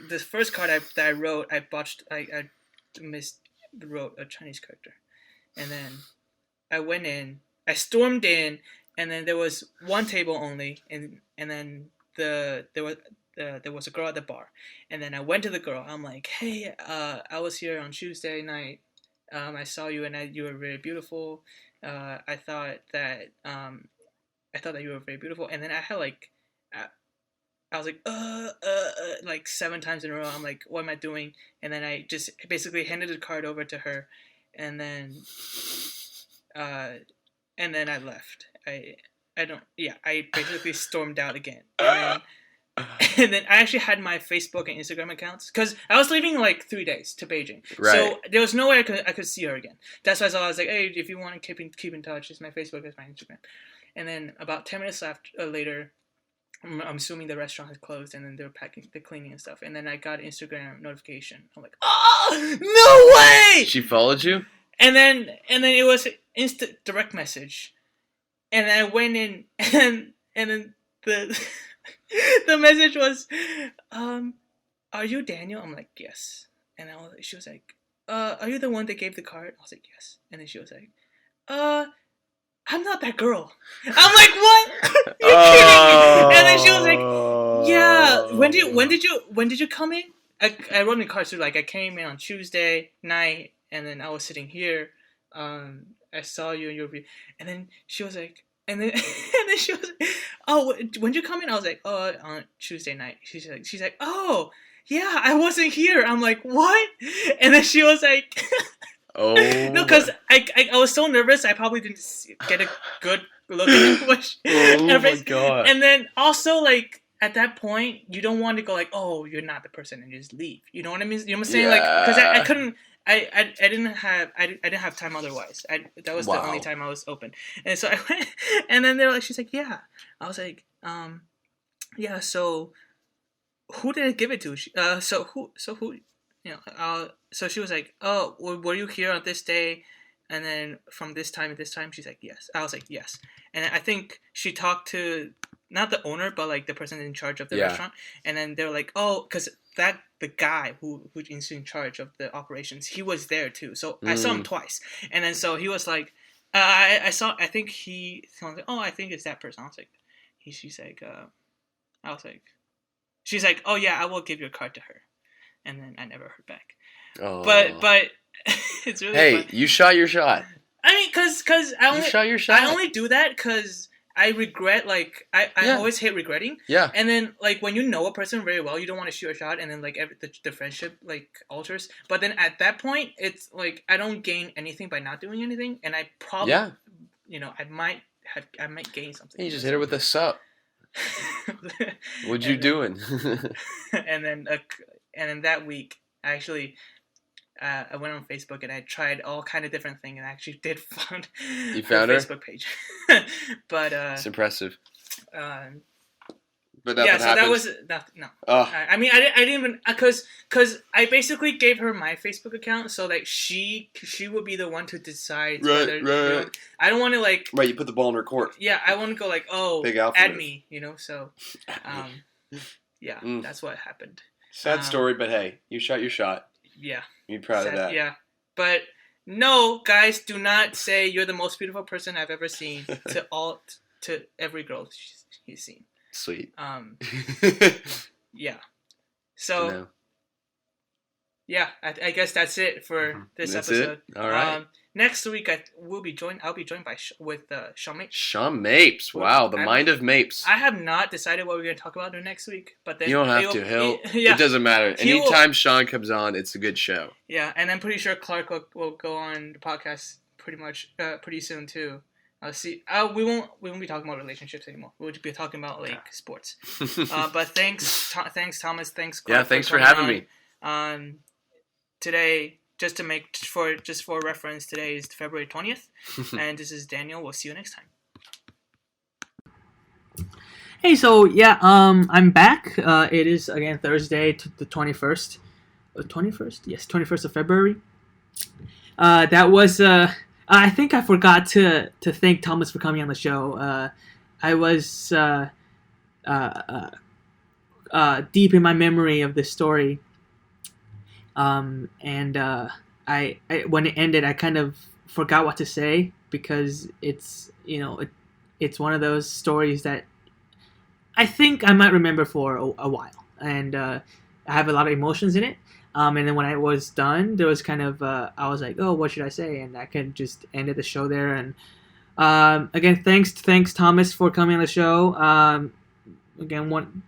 this first card that I wrote, I wrote a Chinese character, and then I went in, I stormed in, and then there was one table only, and then there was a girl at the bar, and then I went to the girl. I'm like, hey, I was here on Tuesday night. I saw you, and you were very beautiful. I thought that you were very beautiful, and then I had I was like 7 times in a row. I'm like, what am I doing? And then I just basically handed the card over to her, and then I left. I basically stormed out again. And then I actually had my Facebook and Instagram accounts because I was leaving like 3 days to Beijing, so there was no way I could see her again. That's why I was like, hey, if you want to keep in touch, it's my Facebook, it's my Instagram. And then about 10 minutes later, I'm assuming the restaurant had closed, and then they were packing, the cleaning and stuff. And then I got an Instagram notification. I'm like, oh, no way! She followed you? And then it was instant direct message. And I went in, and then the the message was, are you Daniel? I'm like, yes. And she was like, are you the one that gave the card? I was like, yes. And then she was like, I'm not that girl. I'm like, what? You're kidding me. And then she was like, yeah. When did you come in? I wrote in the card, so like I came in on Tuesday night, and then I was sitting here. I saw you in your video, and then she was like, and then she was like, oh, when did you come in? I was like, oh, on Tuesday night. She's like, oh, yeah, I wasn't here. I'm like, what? And then she was like, Oh. no, because I was so nervous. I probably didn't get a good look at it. Oh my god. And then also, like, at that point, you don't want to go like, oh, you're not the person, and just leave. You know what I mean? You know what I'm saying? Like, because I couldn't. I didn't have time otherwise. That was the only time I was open. And so I went, and then they're like, she's like, yeah. I was like, yeah. So who did I give it to? So who, you know, so she was like, oh, were you here on this day? And then from this time to this time, she's like, yes. I was like, yes. And I think she talked to not the owner, but like the person in charge of the restaurant. And then they're like, oh, because the guy who's in charge of the operations, he was there too. So I saw him twice. And then so he was like, I think he was like, oh, I think it's that person. I was like, she's like, oh yeah, I will give your card to her. And then I never heard back. Oh. But it's really fun. You shot your shot. I mean, cause you shot your shot. I only do that because I regret, like, I always hate regretting. Yeah. And then, like, when you know a person very well, you don't want to shoot a shot, and then, like, the friendship, like, alters. But then at that point, it's, like, I don't gain anything by not doing anything, and I probably, you know, I might gain something. You just hit her with a sup. What you doing? And then that week, I actually... I went on Facebook and I tried all kind of different things and I actually did find you found her Facebook page. But it's impressive. But yeah, so that was no. Oh. I mean, I didn't even because I basically gave her my Facebook account so that she would be the one to decide. Right. You know, I don't want to like. Right, you put the ball in her court. Yeah, I want to go like, oh, add me, you know. So, yeah, that's what happened. Sad story, but hey, you shot your shot. Yeah. You're proud of that. Yeah. But no, guys, do not say you're the most beautiful person I've ever seen to every girl he's seen. Sweet. Yeah. So yeah, I guess that's it for this episode. All right. Next week I'll be joined by Sean Mapes. Sean Mapes. Wow, the mind of Mapes. I have not decided what we're going to talk about next week, but then you don't have to. It doesn't matter. Anytime Sean comes on, it's a good show. Yeah, and I'm pretty sure Clark will go on the podcast pretty soon too. I'll see. We won't be talking about relationships anymore. We'll be talking about like sports. But thanks Thomas. Thanks Clark. Yeah, thanks for having me. Today. Just for reference, today is February 20th, and this is Daniel. We'll see you next time. Hey, so yeah, I'm back. It is again Thursday, the 21st. 21st? Yes, 21st of February. That was. I think I forgot to thank Thomas for coming on the show. I was deep in my memory of this story. I when it ended, I kind of forgot what to say because it's it's one of those stories that I think I might remember for a while, and I have a lot of emotions in it. And then when I was done, there was kind of I was like, oh, what should I say? And I could just ended the show there. And again, thanks Thomas for coming on the show. Again, one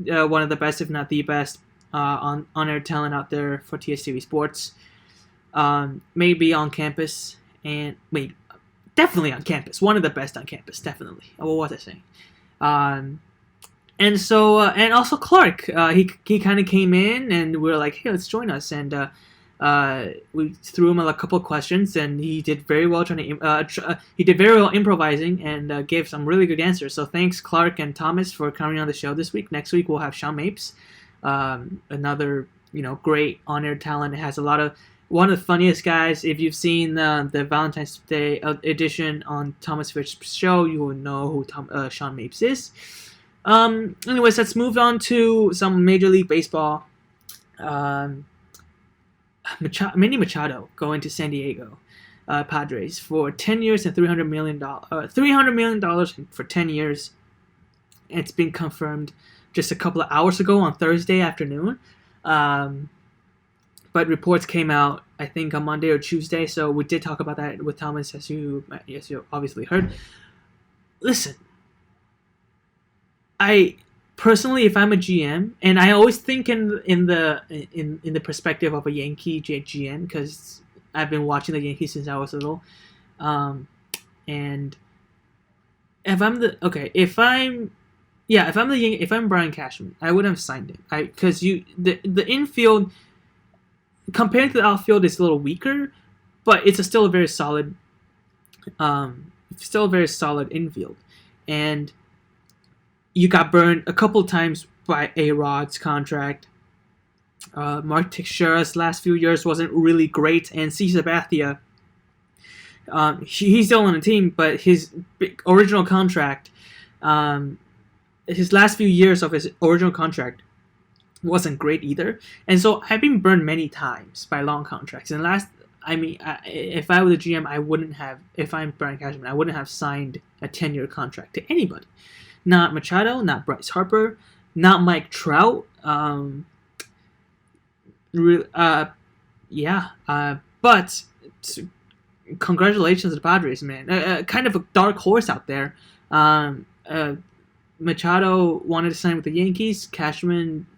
of the best, if not the best. On-air talent out there for TSTV Sports. Maybe on campus, and definitely on campus. One of the best on campus, definitely. What was I saying? And so, and also Clark. He kind of came in, and we were like, hey, let's join us. And we threw him a couple of questions, and he did very well improvising, and gave some really good answers. So thanks Clark and Thomas for coming on the show this week. Next week we'll have Sean Mapes. Another great on-air talent. It has one of the funniest guys. If you've seen the Valentine's Day edition on Thomas Fitch's show, you will know who Sean Mapes is. Anyways, let's move on to some Major League Baseball. Manny Machado going to San Diego Padres for 10 years and $300 million for 10 years. It's been confirmed just a couple of hours ago on Thursday afternoon. But reports came out, I think, on Monday or Tuesday. So we did talk about that with Thomas, as you obviously heard. Listen, I personally, if I'm a GM, and I always think in the perspective of a Yankee GM, because I've been watching the Yankees since I was little, and if I'm Brian Cashman, I would have signed him. Because the infield compared to the outfield is a little weaker, but it's still a very solid infield. And you got burned a couple times by A-Rod's contract. Mark Teixeira's last few years wasn't really great, and C. Sabathia, he's still on the team, but his original contract, his last few years of his original contract wasn't great either. And so I've been burned many times by long contracts. And if I was a GM, if I'm Brian Cashman, I wouldn't have signed a 10-year contract to anybody. Not Machado, not Bryce Harper, not Mike Trout. But congratulations to the Padres, man. Kind of a dark horse out there. Machado wanted to sign with the Yankees. Cashman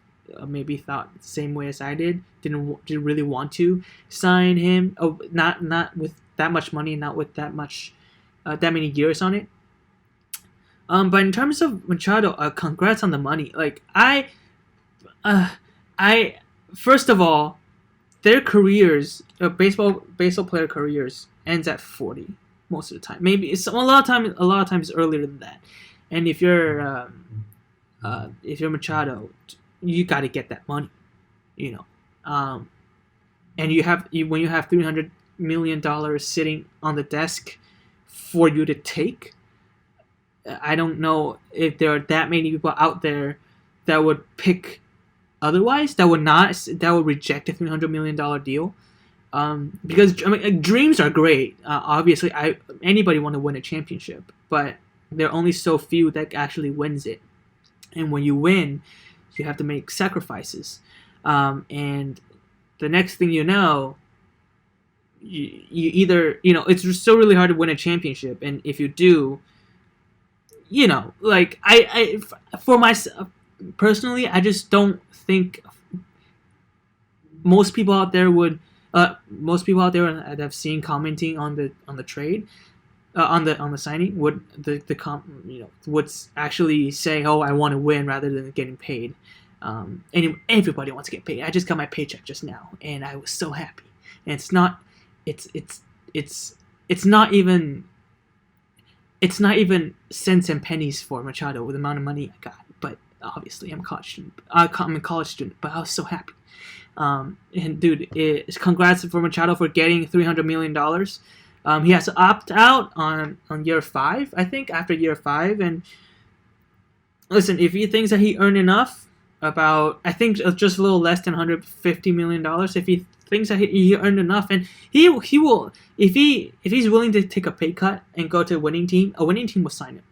maybe thought the same way as I did. Didn't really want to sign him. Oh, not with that much money, not with that many years on it. But in terms of Machado, congrats on the money. Like first of all, their careers, baseball player careers, ends at 40 most of the time. Maybe it's a lot of times earlier than that. And if you're Machado, you got to get that money, and when you have $300 million sitting on the desk for you to take, I don't know if there are that many people out there that would pick otherwise, that would reject a $300 million deal. Because dreams are great. Obviously, anybody want to win a championship, but there are only so few that actually wins it. And when you win, you have to make sacrifices. And the next thing you know, you either, it's just so really hard to win a championship. And if you do, I for myself personally, I just don't think most people out there that I've seen commenting on the trade, on the signing, would actually say, "Oh, I want to win," rather than getting paid. Everybody wants to get paid. I just got my paycheck just now, and I was so happy. And it's not even cents and pennies for Machado with the amount of money I got. But obviously, I'm a college student. But I was so happy. And dude, congrats for Machado for getting $300 million. He has to opt out on year 5, I think, after year 5. And listen, if he thinks that he earned enough, I think just a little less than $150 million, if he thinks that he earned enough, and he will, if he's willing to take a pay cut and go to a winning team will sign him.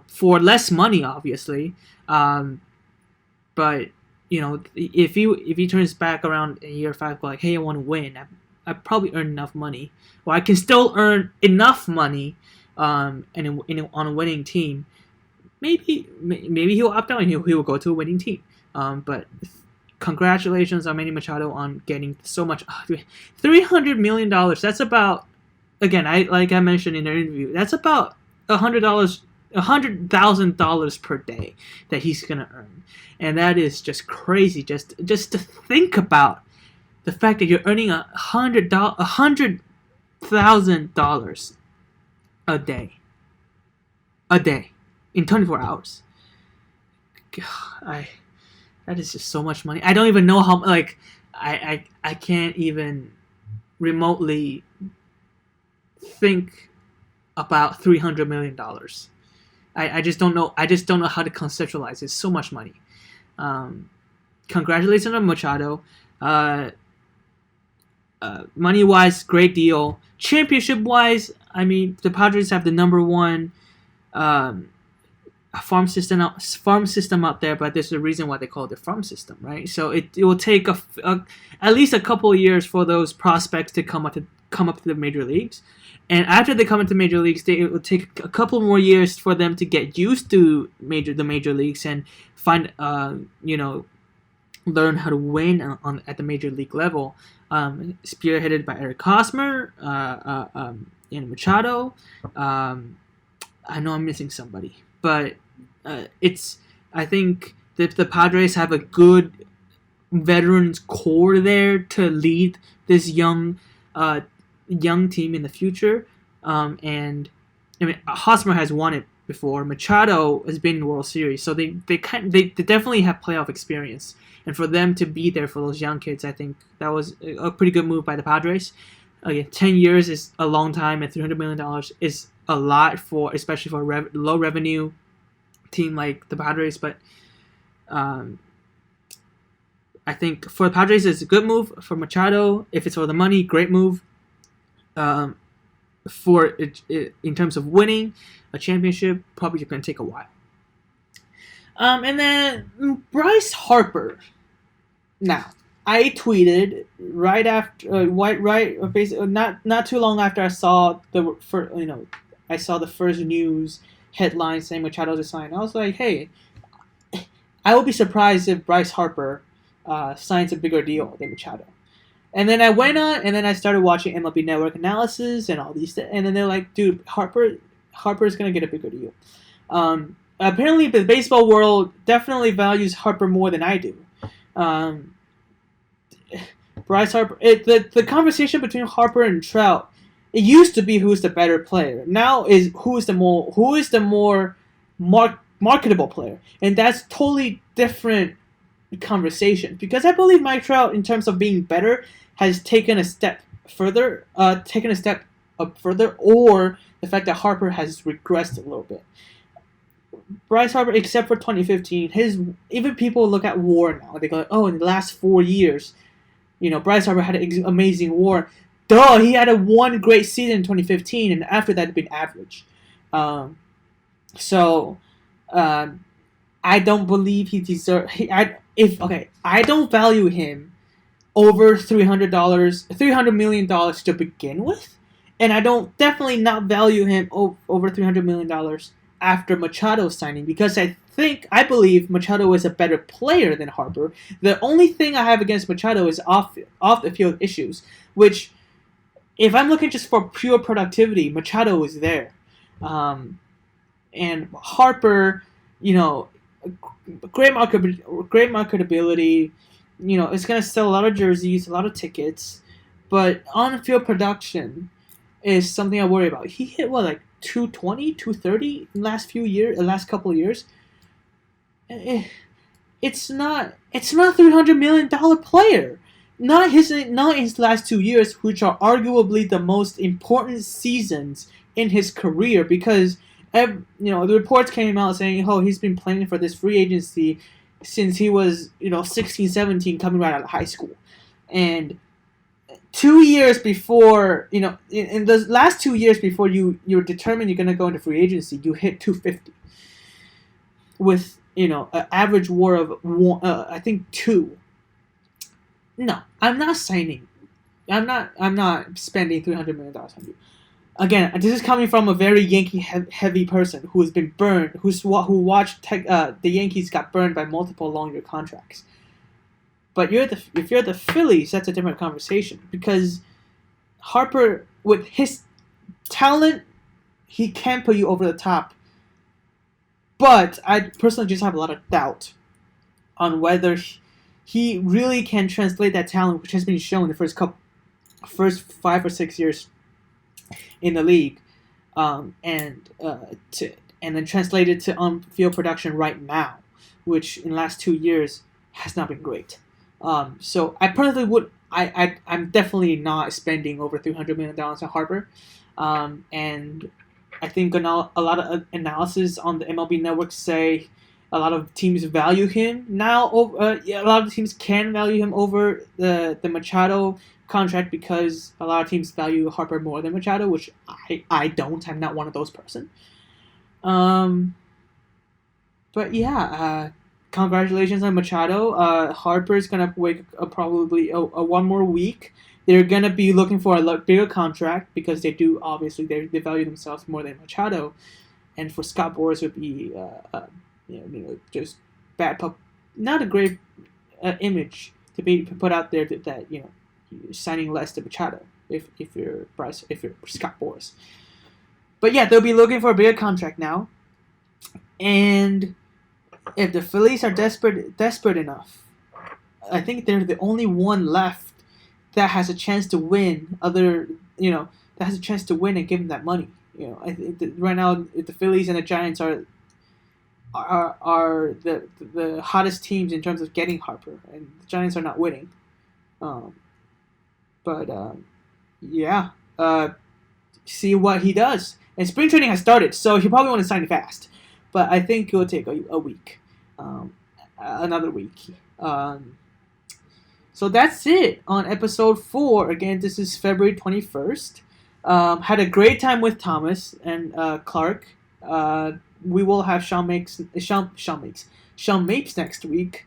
For less money, obviously. But if he turns back around in year 5, go like, hey, I want to win. I probably earned enough money. Well, I can still earn enough money, and on a winning team. Maybe he'll opt out and he will go to a winning team. But congratulations on Manny Machado on getting so much. $300 million. That's about, again, I mentioned in the interview, that's about $100,000 per day that he's gonna earn, and that is just crazy. Just to think about the fact that you're earning $100,000 a day in 24 hours. God, that is just so much money. I don't even know how. Like, I can't even remotely think about $300 million. I just don't know. I just don't know how to conceptualize it. It's so much money. congratulations on Machado. Money-wise, great deal. Championship-wise, I mean, the Padres have the number one farm system out there, but there's a reason why they call it the farm system, right? So it will take at least a couple of years for those prospects to come up to the major leagues. And after they come into major leagues, it will take a couple more years for them to get used to the major leagues and find, learn how to win at the major league level. Spearheaded by Eric Hosmer and Machado. I know I'm missing somebody, but I think that the Padres have a good veterans core there to lead this young team in the future. And I mean, Hosmer has won it before. Machado has been in the World Series, so they definitely have playoff experience. And for them to be there for those young kids, I think that was a pretty good move by the Padres. Again, 10 years is a long time, and $300 million is a lot especially for a low revenue team like the Padres. But I think for the Padres, it's a good move. For Machado, if it's for the money, great move. For in terms of winning a championship, probably going to take a while. And then Bryce Harper. Now, I tweeted right after, basically not too long after I saw the first news headline saying Machado to sign. I was like, hey, I would be surprised if Bryce Harper signs a bigger deal than Machado. And then I went on, and then I started watching MLB Network analysis and all these things. And then they're like, dude, Harper's going to get a bigger deal. Apparently, the baseball world definitely values Harper more than I do. Bryce Harper, the conversation between Harper and Trout, it used to be who's the better player. Now is who is the more marketable player, and that's totally different conversation. Because I believe Mike Trout, in terms of being better, has taken a step further, or the fact that Harper has regressed a little bit. Bryce Harper, except for 2015, even people look at WAR now. They go, oh, in the last 4 years, Bryce Harper had an amazing WAR. Duh, he had one great season in 2015, and after that, it's been average. I don't believe he deserves. I don't value him over $300 million to begin with, and I don't definitely not value him over $300 million after Machado signing, because I believe Machado is a better player than Harper. The only thing I have against Machado is off the field issues, which, if I'm looking just for pure productivity, Machado is there. And Harper, great marketability. It's going to sell a lot of jerseys, a lot of tickets, but on-field production is something I worry about. He hit 220, 230 in the last couple of years. It's not $300 million player. Not his last 2 years, which are arguably the most important seasons in his career, because the reports came out saying, oh, he's been playing for this free agency since he was 16, 17, coming right out of high school. And 2 years before, in the last 2 years before you're determined you're going to go into free agency, you hit 250 with an average WAR of I think 2. No, I'm not signing. I'm not spending $300 million on you. Again, this is coming from a very Yankee heavy person who has been burned, who watched the Yankees got burned by multiple long-year contracts. But if you're the Phillies, that's a different conversation, because Harper, with his talent, he can put you over the top. But I personally just have a lot of doubt on whether he really can translate that talent, which has been shown the first 5 or 6 years in the league, and then translate it to on-field production right now, which in the last 2 years has not been great. So I personally I'm definitely not spending over $300 million on Harper, and I think a lot of analysis on the MLB Network say A lot of teams value him now. A lot of teams can value him over the Machado contract because a lot of teams value Harper more than Machado, which I don't. I'm not one of those person. But yeah, congratulations on Machado. Harper's gonna wait probably a one more week. They're gonna be looking for a bigger contract because they do obviously they value themselves more than Machado, and for Scott Boras would be just bad not a great image to be put out there that you're signing less to Machado if you're Scott Boras. But yeah, they'll be looking for a bigger contract now, and if the Phillies are desperate enough, I think they're the only one left that has a chance to win. That has a chance to win and give them that money. Right now the Phillies and the Giants are the hottest teams in terms of getting Harper, and the Giants are not winning. See what he does. And spring training has started, so he probably want to sign fast. But I think it will take a week, another week. So that's it on episode 4. Again, this is February 21st. Had a great time with Thomas and Clark. We will have Sean Mapes next week,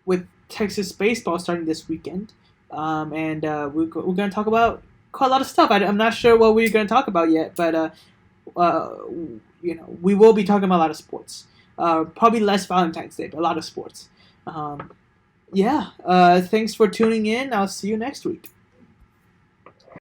with Texas baseball starting this weekend. And we're going to talk about quite a lot of stuff. I'm not sure what we're going to talk about yet, but we will be talking about a lot of sports. Probably less Valentine's Day, but a lot of sports. Thanks for tuning in. I'll see you next week.